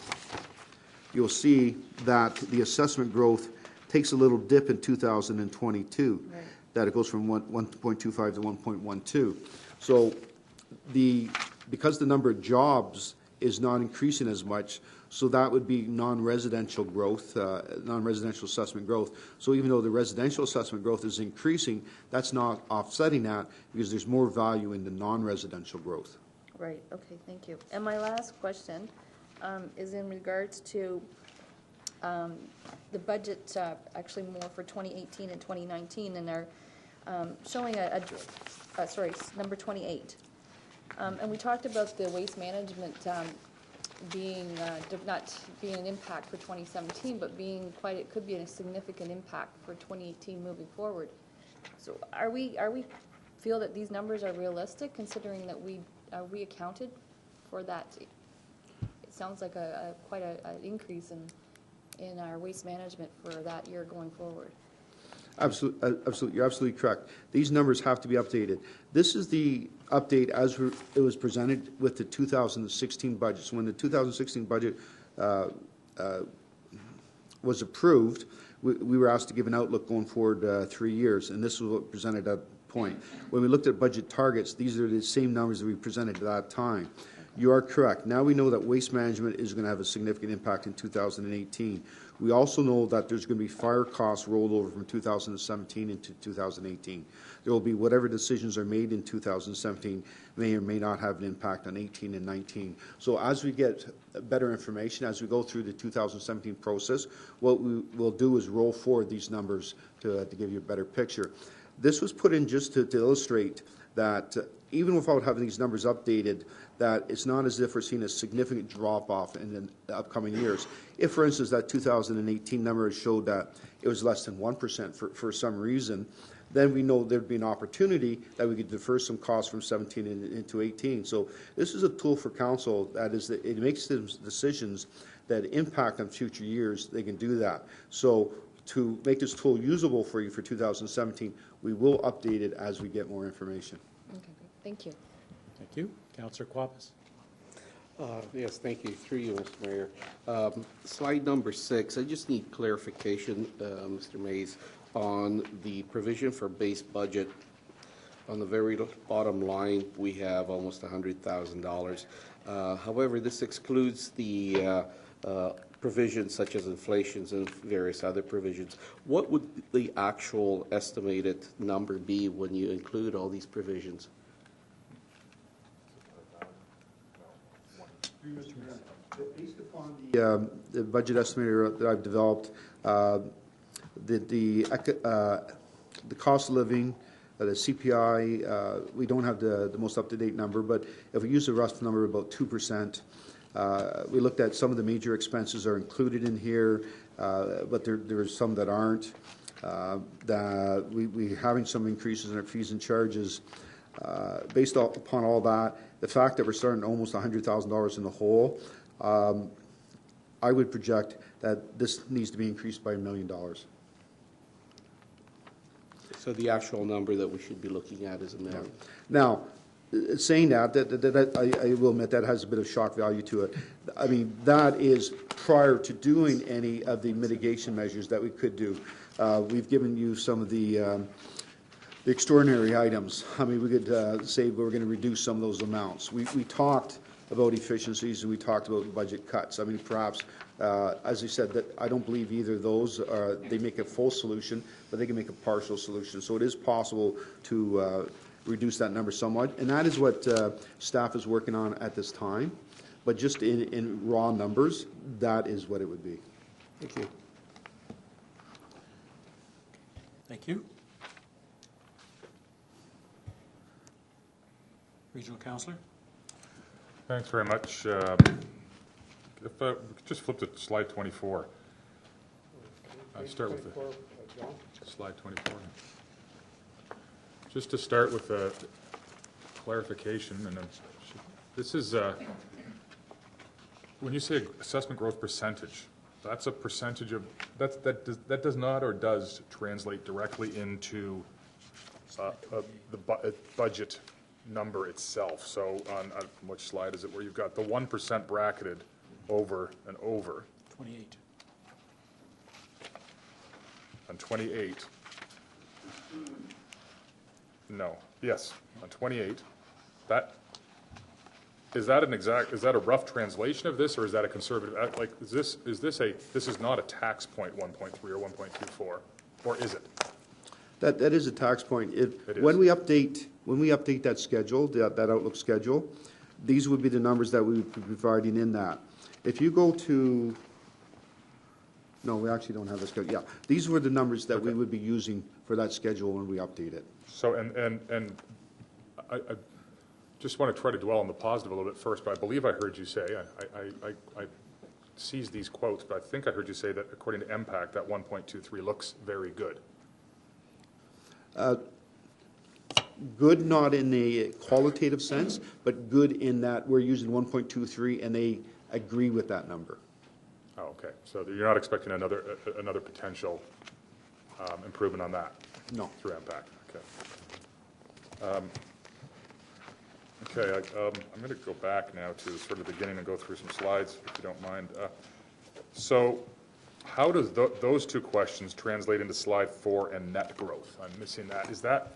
you'll see that the assessment growth takes a little dip in 2022. Right. That it goes from 1.25 to 1.12. So because the number of jobs is not increasing as much, so that would be non-residential growth, non-residential assessment growth. So even though the residential assessment growth is increasing, that's not offsetting that because there's more value in the non-residential growth. Right, okay, thank you. And my last question is in regards to the budget, actually more for 2018 and 2019, and they're showing sorry, number 28. And we talked about the waste management being not being an impact for 2017, but being it could be a significant impact for 2018 moving forward. So are we feel that these numbers are realistic, considering that we accounted for that? It sounds like quite an increase in our waste management for that year going forward. Absolutely, you're absolutely correct. These numbers have to be updated. This is the update as it was presented with the 2016 budget. So when the 2016 budget was approved, we were asked to give an outlook going forward 3 years, and this was what presented at that point. When we looked at budget targets, these are the same numbers that we presented at that time. You are correct. Now we know that waste management is going to have a significant impact in 2018. We also know that there's going to be fire costs rolled over from 2017 into 2018. There will be whatever decisions are made in 2017 may or may not have an impact on 18 and 19. So as we get better information, as we go through the 2017 process, what we will do is roll forward these numbers to give you a better picture. This was put in just to illustrate that even without having these numbers updated, that it's not as if we're seeing a significant drop-off in the upcoming years. If, for instance, that 2018 number showed that it was less than 1% for some reason, then we know there'd be an opportunity that we could defer some costs from 17 into 18. So this is a tool for council that is that it makes decisions that impact on future years. They can do that. So to make this tool usable for you for 2017, we will update it as we get more information. Okay, great. Thank you. Thank you. Councillor Quapis. Yes, thank you. Through you, Mr. Mayor. Slide number 6, I just need clarification, Mr. Mays, on the provision for base budget. On the very bottom line, we have almost $100,000. However, this excludes the provisions such as inflations and various other provisions. What would the actual estimated number be when you include all these provisions? Based upon the budget estimator that I've developed, the cost of living, the CPI, we don't have the most up-to-date number, but if we use a rough number, about 2%. We looked at some of the major expenses are included in here, but there are some that aren't. We're having some increases in our fees and charges. Based upon all that, the fact that we're starting almost $100,000 in the hole, I would project that this needs to be increased by $1 million. So the actual number that we should be looking at is $1 million. Now, saying that I will admit that has a bit of shock value to it. I mean, that is prior to doing any of the mitigation measures that we could do. We've given you some of the extraordinary items. I mean, we could say we're going to reduce some of those amounts. We talked about efficiencies and we talked about budget cuts. I mean, perhaps, as I said, that I don't believe either of those, they make a full solution, but they can make a partial solution. So it is possible to reduce that number somewhat, and that is what staff is working on at this time. But just in raw numbers, that is what it would be. Thank you. Thank you. Regional Councillor. Thanks very much. If we could just flip to slide 24. I'll start with slide 24. Just to start with a clarification, and this is when you say assessment growth percentage, that's a percentage of that does not or does translate directly into the budget number itself. So on which slide is it where you've got the 1% bracketed over and over? 28. On 28. No. Yes. On 28. Is that a rough translation of this, or is that a conservative? Like, this is not a tax point 1.3 or 1.24, or is it? That is a tax point. It is. When we update that schedule, that outlook schedule, these would be the numbers that we would be providing in that. If you go to, no, we actually don't have the schedule. Yeah, these were the numbers that we would be using for that schedule when we update it. So, and I just want to try to dwell on the positive a little bit first, but I believe I heard you say, I seized these quotes, but I think I heard you say that according to MPAC, that 1.23 looks very good. Good not in a qualitative sense, but good in that we're using 1.23 and they agree with that number. Oh, okay. So you're not expecting another potential improvement on that? No. Through MPAC. Okay. Okay. I'm going to go back now to sort of the beginning and go through some slides, if you don't mind. So how does those two questions translate into slide 4 and net growth? I'm missing that.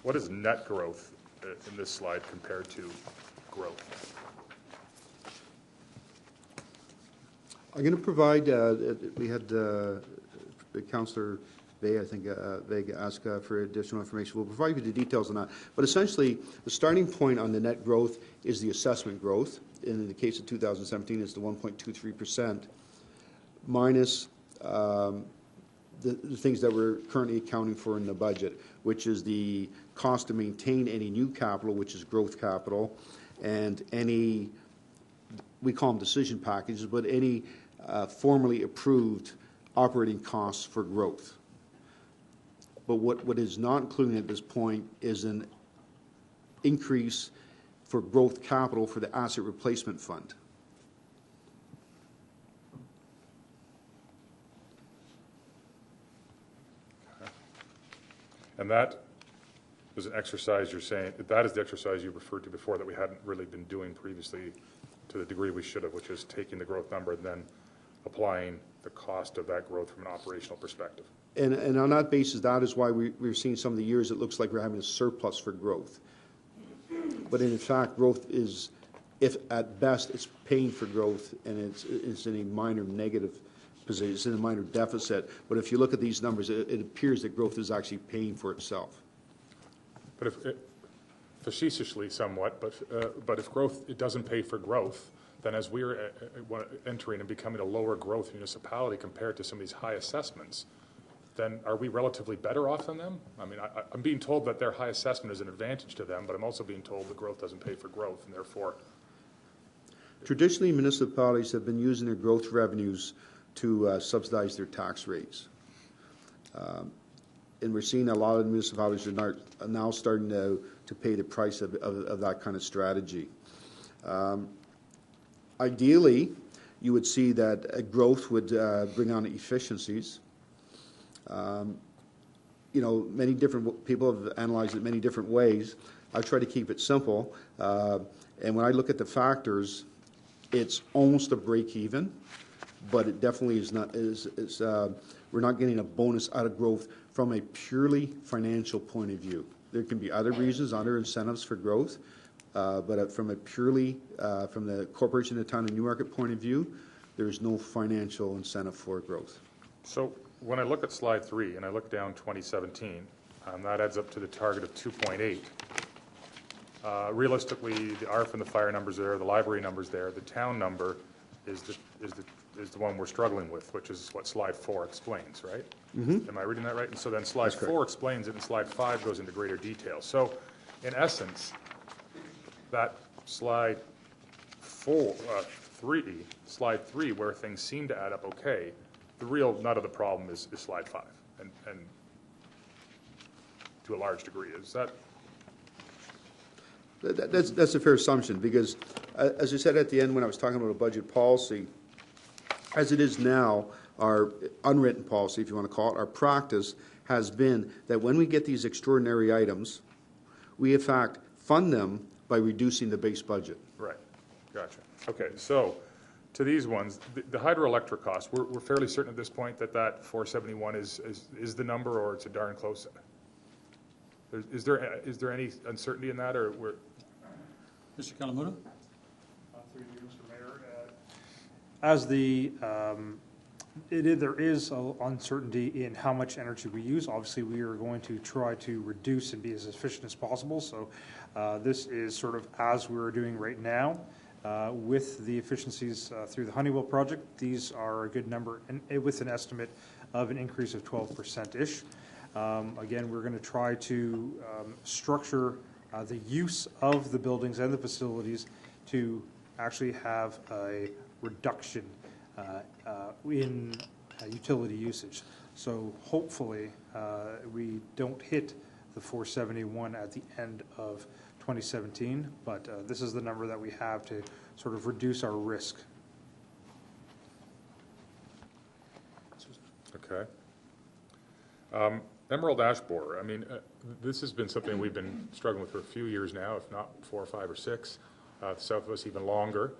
What is net growth in this slide compared to growth? I'm going to provide, we had Councillor Vega, I think, Vega ask for additional information. We'll provide you the details on that. But essentially, the starting point on the net growth is the assessment growth. In the case of 2017, it's the 1.23%, minus the things that we're currently accounting for in the budget, which is the cost to maintain any new capital, which is growth capital, and any, we call them decision packages, but any formally approved operating costs for growth. But what is not included at this point is an increase for growth capital for the asset replacement fund. And that is an exercise you're saying, that is the exercise you referred to before that we hadn't really been doing previously to the degree we should have, which is taking the growth number and then applying the cost of that growth from an operational perspective. And on that basis, that is why we're seeing some of the years it looks like we're having a surplus for growth. But in fact, growth is, if at best, it's paying for growth, and it's in a minor negative position, it's in a minor deficit. But if you look at these numbers, it appears that growth is actually paying for itself. But if facetiously somewhat, but if growth, it doesn't pay for growth, then as we're entering and becoming a lower growth municipality compared to some of these high assessments, then are we relatively better off than them? I mean, I'm being told that their high assessment is an advantage to them, but I'm also being told the growth doesn't pay for growth, and therefore... Traditionally, municipalities have been using their growth revenues to subsidize their tax rates. And we're seeing a lot of municipalities are now starting to pay the price of that kind of strategy. Ideally, you would see that growth would bring on efficiencies. You know, many different people have analyzed it many different ways. I try to keep it simple. And when I look at the factors, it's almost a break even, but it definitely is not. We're not getting a bonus out of growth from a purely financial point of view. There can be other reasons, other incentives for growth, but from a purely from the Corporation of the Town of Newmarket point of view, there is no financial incentive for growth. So when I look at slide 3 and I look down 2017, that adds up to the target of 2.8. Realistically, the ARF and the fire numbers there, the library numbers there, the town number is the one we're struggling with, which is what slide 4 explains, right? Mm-hmm. Am I reading that right? And so then slide 4 explains it, and slide 5 goes into greater detail. So in essence, that slide 3, where things seem to add up okay, the real nut of the problem is slide 5, and to a large degree. Is that? That's a fair assumption, because as I said at the end when I was talking about a budget policy, as it is now, our unwritten policy, if you want to call it, our practice has been that when we get these extraordinary items, we in fact fund them by reducing the base budget. Right. Gotcha. Okay. So to these ones, the hydroelectric cost, we're fairly certain at this point that 471 is the number, or it's a darn close. Is there any uncertainty in that, or we're? Mr. Kalamuda? Through you, Mr. Mayor. As there is uncertainty in how much energy we use. Obviously, we are going to try to reduce and be as efficient as possible. So this is sort of as we're doing right now. With the efficiencies through the Honeywell project, these are a good number, and with an estimate of an increase of 12%-ish. Again, we're going to try to structure the use of the buildings and the facilities to actually have a reduction in utility usage. So hopefully we don't hit the 471 at the end of 2017, but this is the number that we have to sort of reduce our risk. Okay. Emerald Ash Borer, I mean, this has been something we've been struggling with for a few years now, if not 4 or 5 or 6, south of us even longer.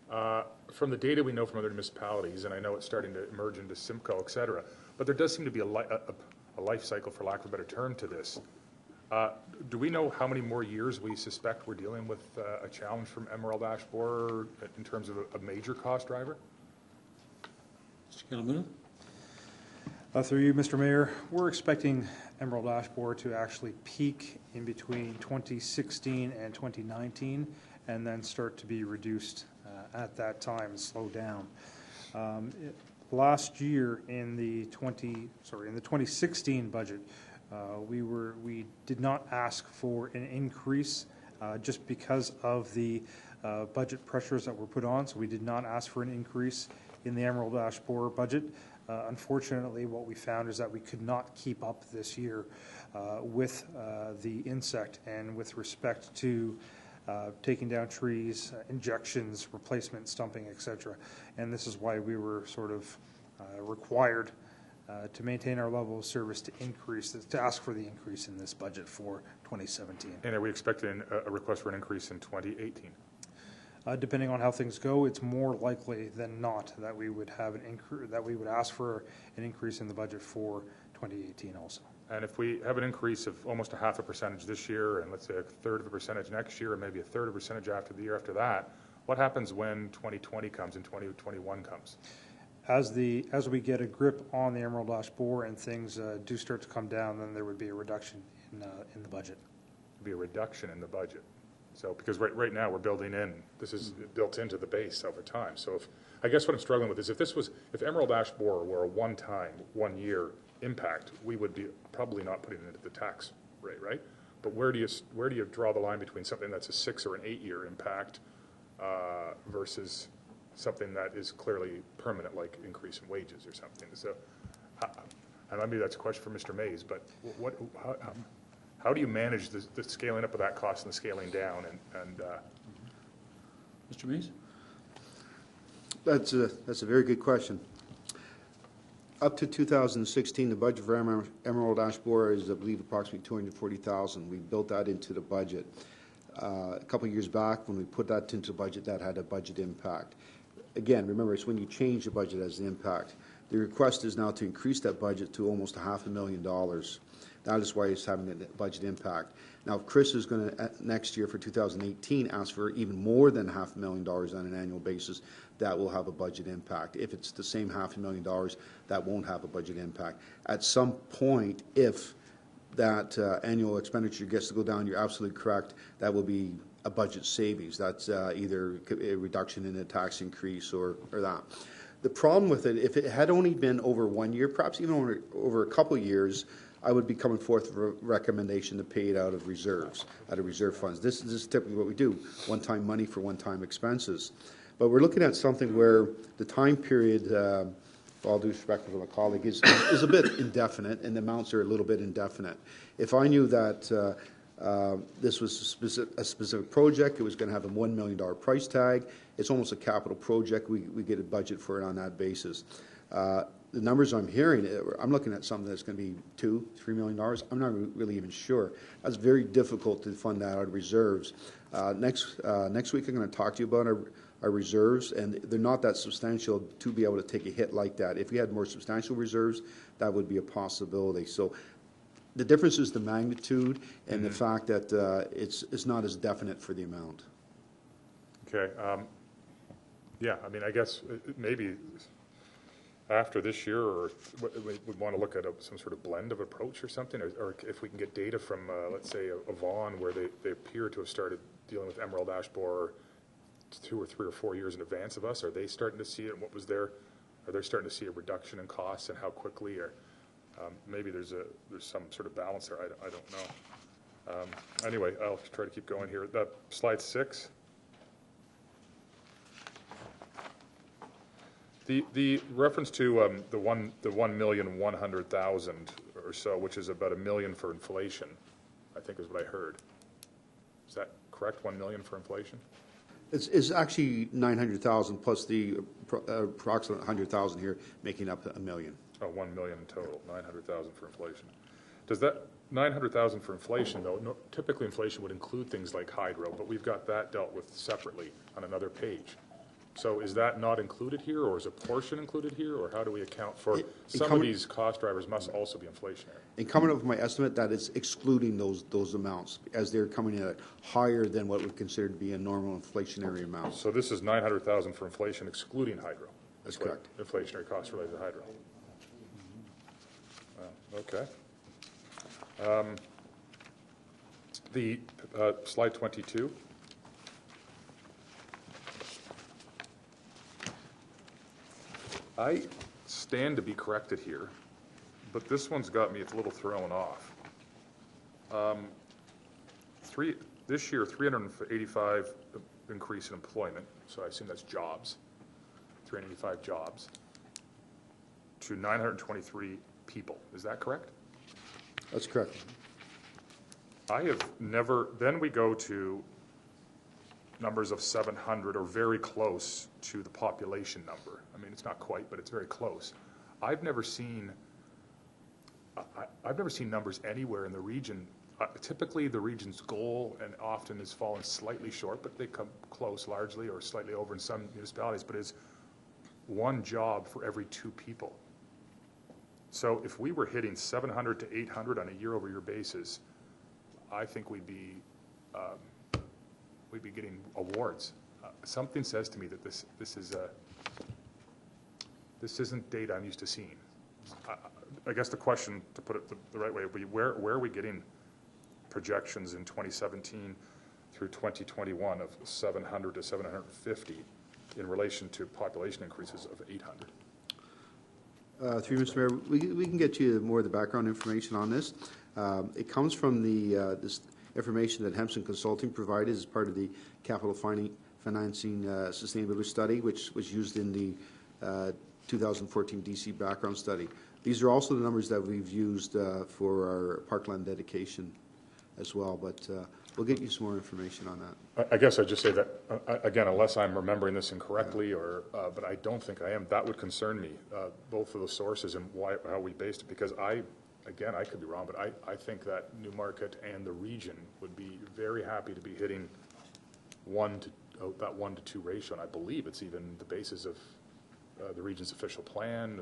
From the data we know from other municipalities, and I know it's starting to emerge into Simcoe, et cetera, but there does seem to be a life cycle, for lack of a better term, to this. Do we know how many more years we suspect we're dealing with a challenge from Emerald Ash Borer in terms of a major cost driver? Mr. Calhoun? Through you, Mr. Mayor, we're expecting Emerald Ash Borer to actually peak in between 2016 and 2019, and then start to be reduced at that time and slow down. Last year in the 2016 budget, we did not ask for an increase just because of the budget pressures that were put on, so we did not ask for an increase in the Emerald Ash Borer budget. Unfortunately, what we found is that we could not keep up this year with the insect, and with respect to taking down trees, injections, replacement, stumping, etc. And this is why we were sort of required to maintain our level of service to increase this, to ask for the increase in this budget for 2017. And are we expecting a request for an increase in 2018? Depending on how things go, it's more likely than not that we would have an increase, that we would ask for an increase in the budget for 2018 also. And if we have an increase of almost 0.5% this year, and let's say 1/3% next year, and maybe 1/3% after the year after that, what happens when 2020 comes and 2021 comes? As we get a grip on the Emerald Ash Borer and things do start to come down, then there would be a reduction in the budget. Be a reduction in the budget. So, because right now we're building in, this is built into the base over time. So I guess what I'm struggling with is if Emerald Ash Borer were a one-time, 1-year impact, we would be probably not putting it into the tax rate, right? But where do you draw the line between something that's a 6 or an 8-year impact versus something that is clearly permanent, like increase in wages or something? So, and maybe that's a question for Mr. Mays, but how do you manage the scaling up of that cost and the scaling down? And Mr. Mays? That's a very good question. Up to 2016, the budget for Emerald Ash Borer is, I believe, approximately $240,000. We built that into the budget. A couple of years back, when we put that into the budget, that had a budget impact. Again, remember, it's when you change the budget as the impact. The request is now to increase that budget to almost $500,000. That is why it's having a budget impact. Now, if Chris is going to, next year for 2018, ask for even more than $500,000 on an annual basis, that will have a budget impact. If it's the same $500,000, that won't have a budget impact. At some point, if that annual expenditure gets to go down, you're absolutely correct, that will be a budget savings. That's either a reduction in a tax increase or that. The problem with it, if it had only been over 1 year, perhaps even over a couple of years, I would be coming forth with a recommendation to pay it out of reserves, out of reserve funds. This is typically what we do, one-time money for one-time expenses. But we're looking at something where the time period, with all due respect to my colleague, is a bit indefinite, and the amounts are a little bit indefinite. If I knew that this was a specific project, it was going to have a $1 million price tag, it's almost a capital project, we get a budget for it on that basis. The numbers I'm hearing, I'm looking at something that's going to be $2-3 million. I'm not really even sure. That's very difficult to fund that out of reserves. Next week I'm going to talk to you about our reserves, and they're not that substantial to be able to take a hit like that. If we had more substantial reserves, that would be a possibility. So the difference is the magnitude and the fact that it's not as definite for the amount. okay, yeah, I mean, I guess maybe after this year, or we want to look at some sort of blend of approach or something, or if we can get data from, let's say, Avon, where they appear to have started dealing with Emerald Ash Borer 2 or 3 or 4 years in advance of us. Are they starting to see it? And what was are they starting to see a reduction in costs, and how quickly? Or maybe there's some sort of balance there. I don't know. Anyway, I'll try to keep going here. Slide 6. The reference to the 1,100,000 or so, which is about $1 million for inflation, I think is what I heard. Is that correct? 1 million for inflation? It's actually 900,000 plus the approximate 100,000 here, making up $1 million. Oh, 1 million in total, 900,000 for inflation. Does that 900,000 for inflation, though? Typically, inflation would include things like hydro, but we've got that dealt with separately on another page. So is that not included here, or is a portion included here, or how do we account for, some of coming- these cost drivers must also be inflationary? And coming up with my estimate, that is excluding those amounts, as they're coming in at higher than what we consider to be a normal inflationary amount. So this is 900,000 for inflation excluding hydro? That's correct. Inflationary costs related to hydro. Wow, okay. The, slide 22. I stand to be corrected here, but this one's got me a little thrown off. This year, 385 increase in employment, so I assume that's jobs, 385 jobs, to 923 people. Is that correct? That's correct. I have never, then we go to numbers of 700 or very close to the population number. I mean, it's not quite, but it's very close. I've never seen numbers anywhere in the region. Typically, the region's goal and often has fallen slightly short, but they come close largely or slightly over in some municipalities, but is one job for every 2 people. So if we were hitting 700 to 800 on a year-over-year basis, I think we'd be getting awards. Something says to me that this isn't data I'm used to seeing. I guess the question, to put it the right way, would be where are we getting projections in 2017 through 2021 of 700 to 750 in relation to population increases of 800? Through Mr. Mayor, we can get you more of the background information on this. It comes from this information that Hempson Consulting provided as part of the capital financing sustainability study, which was used in the 2014 DC background study. These are also the numbers that we've used for our parkland dedication as well, but we'll get you some more information on that. I guess I'd just say that, again, unless I'm remembering this incorrectly, or but I don't think I am, that would concern me, both of the sources and how we based it, because again, I could be wrong, but I think that Newmarket and the region would be very happy to be hitting that 1 to 2 ratio, and I believe it's even the basis of the region's official plan.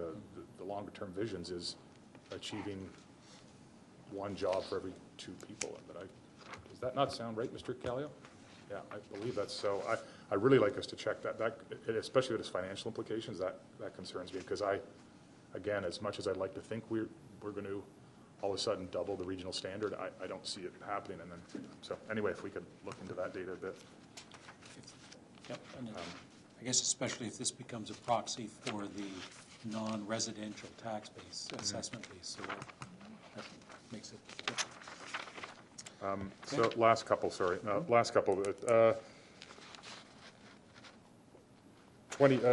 The longer term visions is achieving 1 job for every 2 people. But does that not sound right, Mr. Callio? Yeah, I believe that's so. I really like us to check that, especially with its financial implications. That concerns me, because again, as much as I'd like to think we're going to all of a sudden double the regional standard, I don't see it happening. And then, so anyway, if we could look into that data a bit. Yep. And, I guess especially if this becomes a proxy for the non-residential tax base, assessment base, so that makes it different. So last couple, sorry, last couple.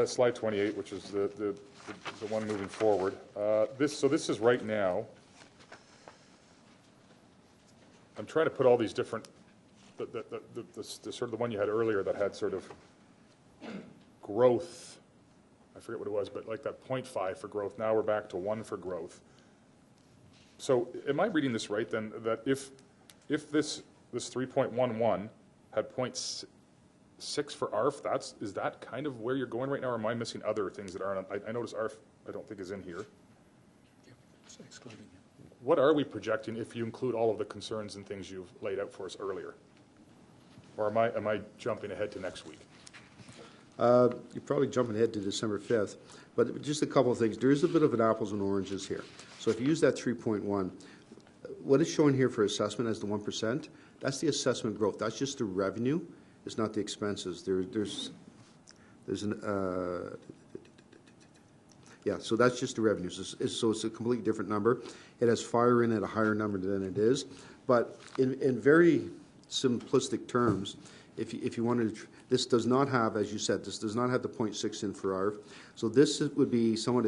Slide 28, which is the one moving forward. So this is right now. I'm trying to put all these different, the sort of the one you had earlier that had sort of growth. I forget what it was, but like that 0.5 for growth. Now we're back to 1 for growth. So am I reading this right then, that if this 3.11 had 0.6 for ARF, is that kind of where you're going right now, or am I missing other things that aren't? I notice ARF I don't think is in here. Yep, it's excluding it. What are we projecting if you include all of the concerns and things you've laid out for us earlier? Or am I jumping ahead to next week? You're probably jumping ahead to December 5th, but just a couple of things. There is a bit of an apples and oranges here. So if you use that 3.1, what is shown here for assessment as the 1%, that's the assessment growth. That's just the revenue. It's not the expenses. There's an, yeah, so that's just the revenues. So it's a completely different number. It has fire in at a higher number than it is. But in very simplistic terms, if you wanted to, this does not have, as you said, this does not have the 0.6 in for ARF. So this would be somewhat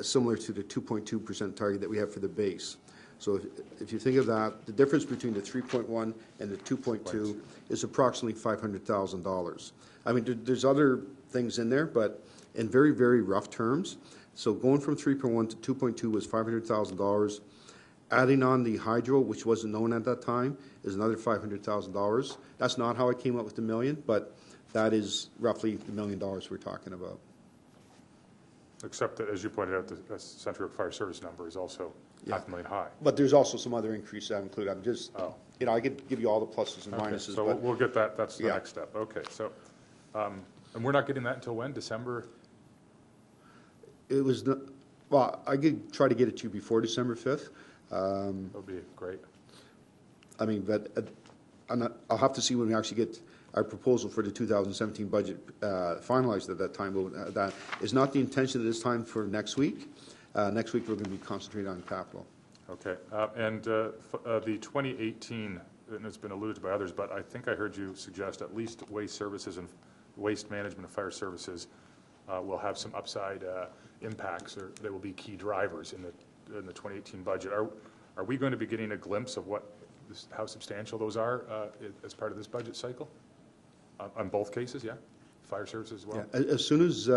similar to the 2.2% target that we have for the base. So if you think of that, the difference between the 3.1 and the 2.2 is approximately $500,000. I mean, there's other things in there, but in very, very rough terms. So going from 3.1 to 2.2 was $500,000. Adding on the hydro, which wasn't known at that time, is another $500,000. That's not how I came up with the million, but That is roughly the $1 million we're talking about. Except that, as you pointed out, the Central York Fire Service number is also $500,000 high. But there's also some other increases I've included. I'm just, you know, I could give you all the pluses and Okay, minuses, so but we'll get that, that's the Yeah. next step. Okay, so, and we're not getting that until when? December? it was, well, I could try to get it to you before December 5th. That would be great. I mean, but I'll have to see when we actually get our proposal for the 2017 budget finalized at that time. That is not the intention at this time for next week. Next week, we're going to be concentrating on capital. Okay, and the 2018, and it's been alluded to by others, but I think I heard you suggest at least waste services and waste management and fire services will have some upside impacts, or they will be key drivers in the 2018 budget. Are we going to be getting a glimpse of how substantial those are as part of this budget cycle? On both cases, yeah? Fire services as well? Yeah. As soon as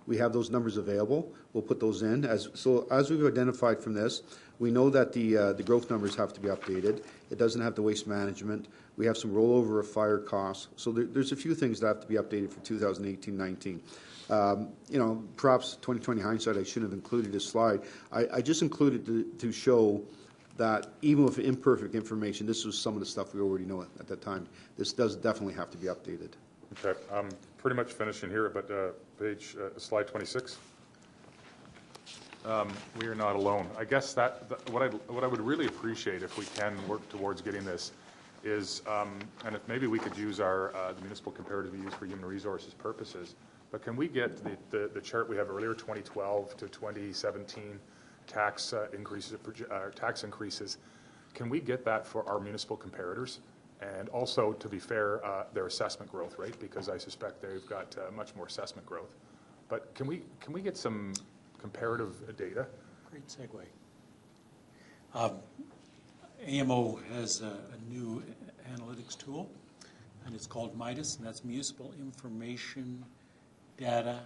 we have those numbers available, we'll put those in. As we've identified from this, we know that the growth numbers have to be updated. It doesn't have the waste management. We have some rollover of fire costs. So there's a few things that have to be updated for 2018-19. You know, perhaps 2020 hindsight, I shouldn't have included this slide. I just included to show that even with imperfect information, this was some of the stuff we already know at that time. This does definitely have to be updated. Okay, I'm pretty much finishing here, but slide 26. We are not alone. I guess what I would really appreciate if we can work towards getting this is, and if maybe we could use the municipal comparative we use for human resources purposes, but can we get the chart we have earlier, 2012 to 2017 tax increases, can we get that for our municipal comparators? And also, to be fair, their assessment growth rate, because I suspect they've got much more assessment growth. But can we get some comparative data? Great segue. AMO has a new analytics tool, and it's called MIDAS, and that's Municipal Information Data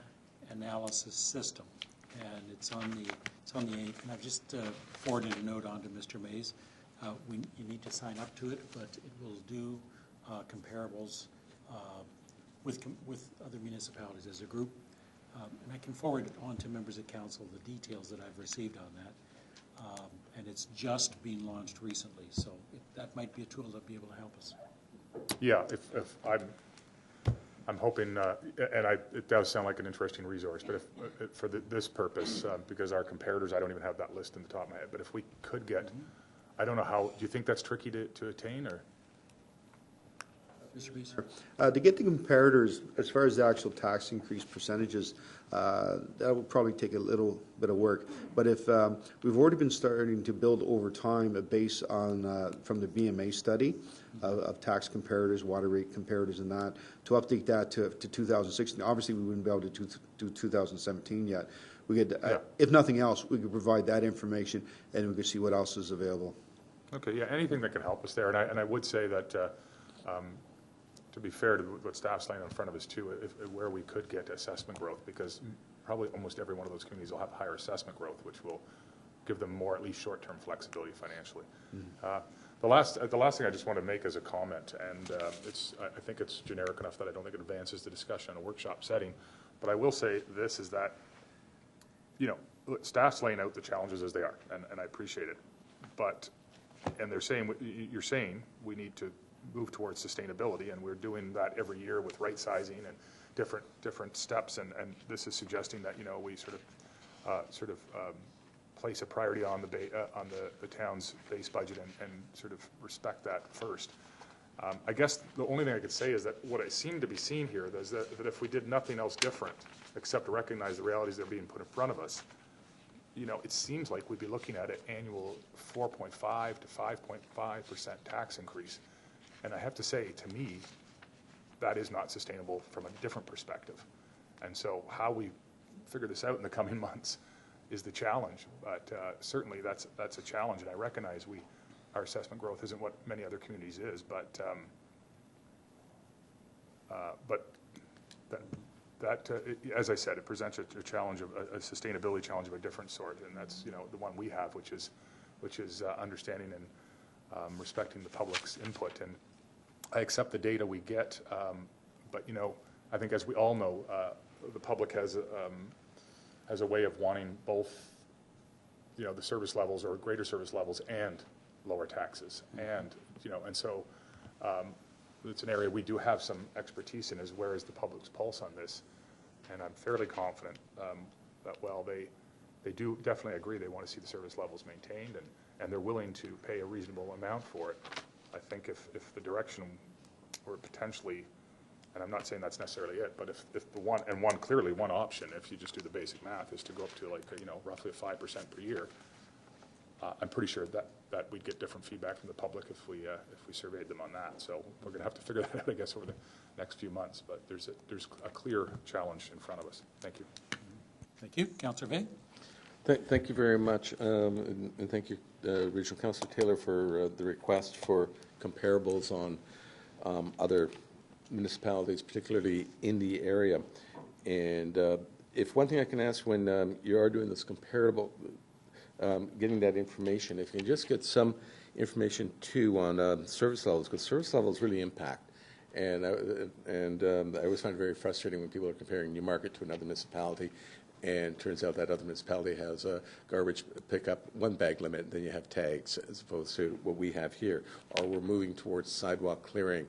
Analysis System. And it's on the 8th, and I've just forwarded a note on to Mr. Mays. You need to sign up to it, but it will do comparables with other municipalities as a group. And I can forward it on to members of council, the details that I've received on that. And it's just been launched recently, so that might be a tool that'll be able to help us. Yeah, if I'm hoping, it does sound like an interesting resource, but if for this purpose, because our comparators, I don't even have that list in the top of my head, but if we could get, I don't know how, do you think that's tricky to attain, or? Mr. Beeser? To get the comparators, as far as the actual tax increase percentages, that will probably take a little bit of work. But if we've already been starting to build over time a base on from the BMA study of tax comparators, water rate comparators, and that to update that to 2016. Obviously, we wouldn't be able to do 2017 yet. We could, if nothing else, we could provide that information, and we could see what else is available. Okay, yeah, anything that can help us there, and I would say that. To be fair to what staff's laying in front of us too, where we could get assessment growth, because probably almost every one of those communities will have higher assessment growth, which will give them more, at least short-term flexibility financially. The last thing I just want to make as a comment, and I think it's generic enough that I don't think it advances the discussion in a workshop setting, but I will say this is that, you know, staff's laying out the challenges as they are, and I appreciate it, but, and you're saying we need to move towards sustainability, and we're doing that every year with right sizing and different steps, and this is suggesting that, you know, we sort of place a priority on the town's base budget and sort of respect that first. I guess the only thing I could say is that what I seem to be seeing here is that if we did nothing else different except to recognize the realities that are being put in front of us, you know, it seems like we'd be looking at an annual 4.5 to 5.5% tax increase. And I have to say, to me, that is not sustainable from a different perspective. And so how we figure this out in the coming months is the challenge. But certainly that's a challenge, and I recognize our assessment growth isn't what many other communities is, but as I said, it presents a challenge of a sustainability challenge of a different sort, and that's, you know, the one we have, which is understanding and respecting the public's input. And I accept the data we get, But, you know, I think as we all know, the public has a way of wanting both, you know, the service levels or greater service levels and lower taxes. And, you know, and so it's an area we do have some expertise in, is where is the public's pulse on this? And I'm fairly confident that, well, they do definitely agree they want to see the service levels maintained, and they're willing to pay a reasonable amount for it. I think if the direction were potentially, and I'm not saying that's necessarily it, but if the one option, if you just do the basic math, is to go up to, like, you know, roughly 5% per year, I'm pretty sure that we'd get different feedback from the public if we surveyed them on that. So we're going to have to figure that out, I guess, over the next few months. But there's a clear challenge in front of us. Thank you. Thank you. Councillor Veil. Thank you very much, and thank you, Regional Councillor Taylor, for the request for comparables on other municipalities, particularly in the area. And if one thing I can ask, when you are doing this comparable, getting that information, if you can just get some information too on service levels, because service levels really impact. And I always find it very frustrating when people are comparing Newmarket to another municipality, and turns out that other municipality has a garbage pickup one bag limit, and then you have tags, as opposed to what we have here. Or we're moving towards sidewalk clearing,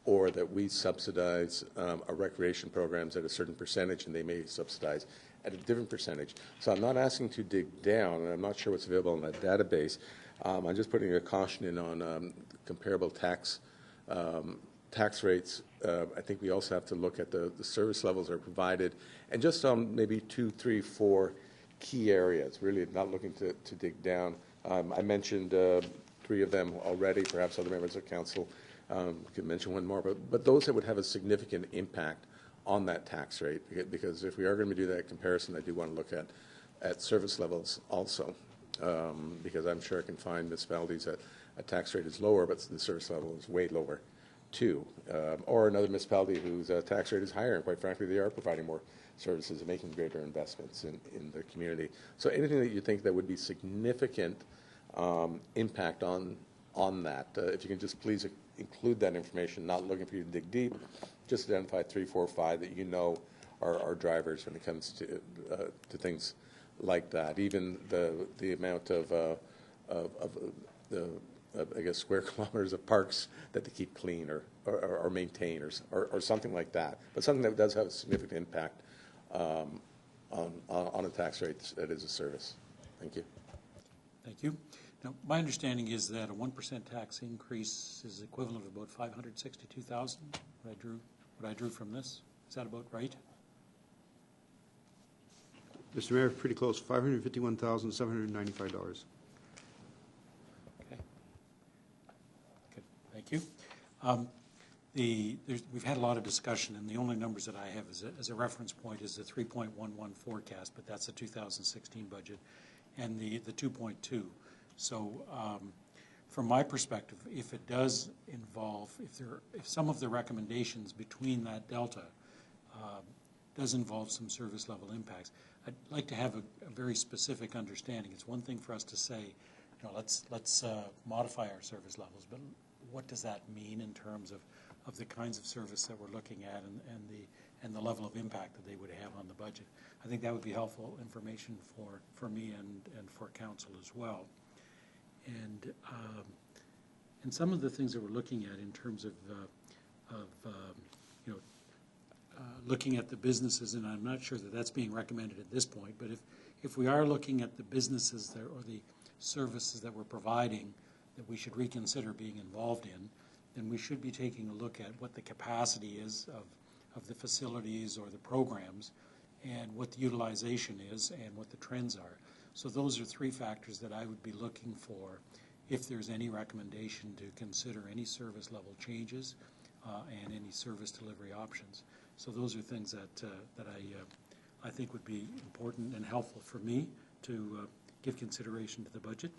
or that we subsidize our recreation programs at a certain percentage, and they may subsidize at a different percentage. So I'm not asking to dig down, and I'm not sure what's available in that database. I'm just putting a caution in on comparable tax rates. I think we also have to look at the service levels that are provided, and just on maybe 2, 3, 4 key areas, really not looking to dig down. I mentioned 3 of them already. Perhaps other members of council could mention one more, but those that would have a significant impact on that tax rate, because if we are going to do that comparison, I do want to look at service levels also, because I'm sure I can find municipalities that a tax rate is lower, but the service level is way lower too, or another municipality whose tax rate is higher, and quite frankly, they are providing more services and making greater investments in the community. So anything that you think that would be significant impact on that, if you can just please include that information, not looking for you to dig deep, just identify 3, 4, 5 that you know are drivers when it comes to things like that. Even the amount of the I guess square kilometers of parks that they keep clean or maintain or something like that. But something that does have a significant impact on a tax rate that is a service. Thank you. Thank you. Now, my understanding is that a 1% tax increase is equivalent of about 562,000. What I drew from this, is that about right? Mr. Mayor, pretty close. $551,795. Okay. Good. Thank you. We've had a lot of discussion, and the only numbers that I have as a reference point is the 3.11 forecast, but that's the 2016 budget, and the 2.2. So from my perspective, if it does involve, if some of the recommendations between that delta does involve some service level impacts, I'd like to have a very specific understanding. It's one thing for us to say, you know, let's modify our service levels, but what does that mean in terms of the kinds of service that we're looking at and the level of impact that they would have on the budget? I think that would be helpful information for me and for council as well. And some of the things that we're looking at in terms of you know, looking at the businesses, and I'm not sure that that's being recommended at this point, but if we are looking at the businesses that, or the services that we're providing that we should reconsider being involved in, then we should be taking a look at what the capacity is of the facilities or the programs, and what the utilization is and what the trends are. So those are 3 factors that I would be looking for if there's any recommendation to consider any service level changes and any service delivery options. So those are things that I think would be important and helpful for me to give consideration to the budget.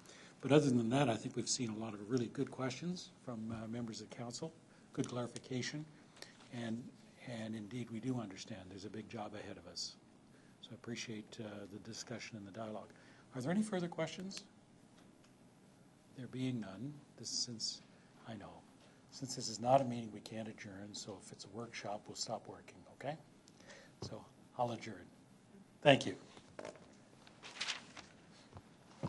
But other than that, I think we've seen a lot of really good questions from members of council, good clarification, and indeed we do understand there's a big job ahead of us. So I appreciate the discussion and the dialogue. Are there any further questions? There being none, since I know, Since this is not a meeting, we can't adjourn, so if it's a workshop, we'll stop working, okay? So I'll adjourn. Thank you. Yeah,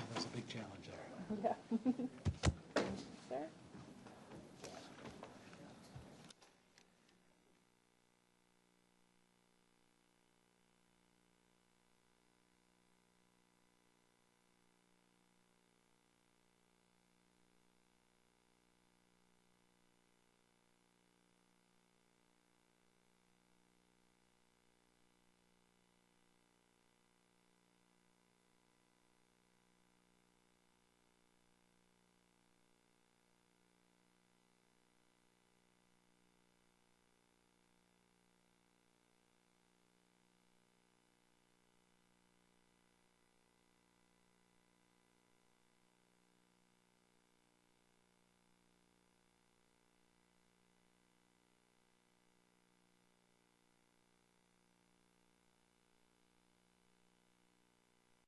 that was a big challenge there. Yeah.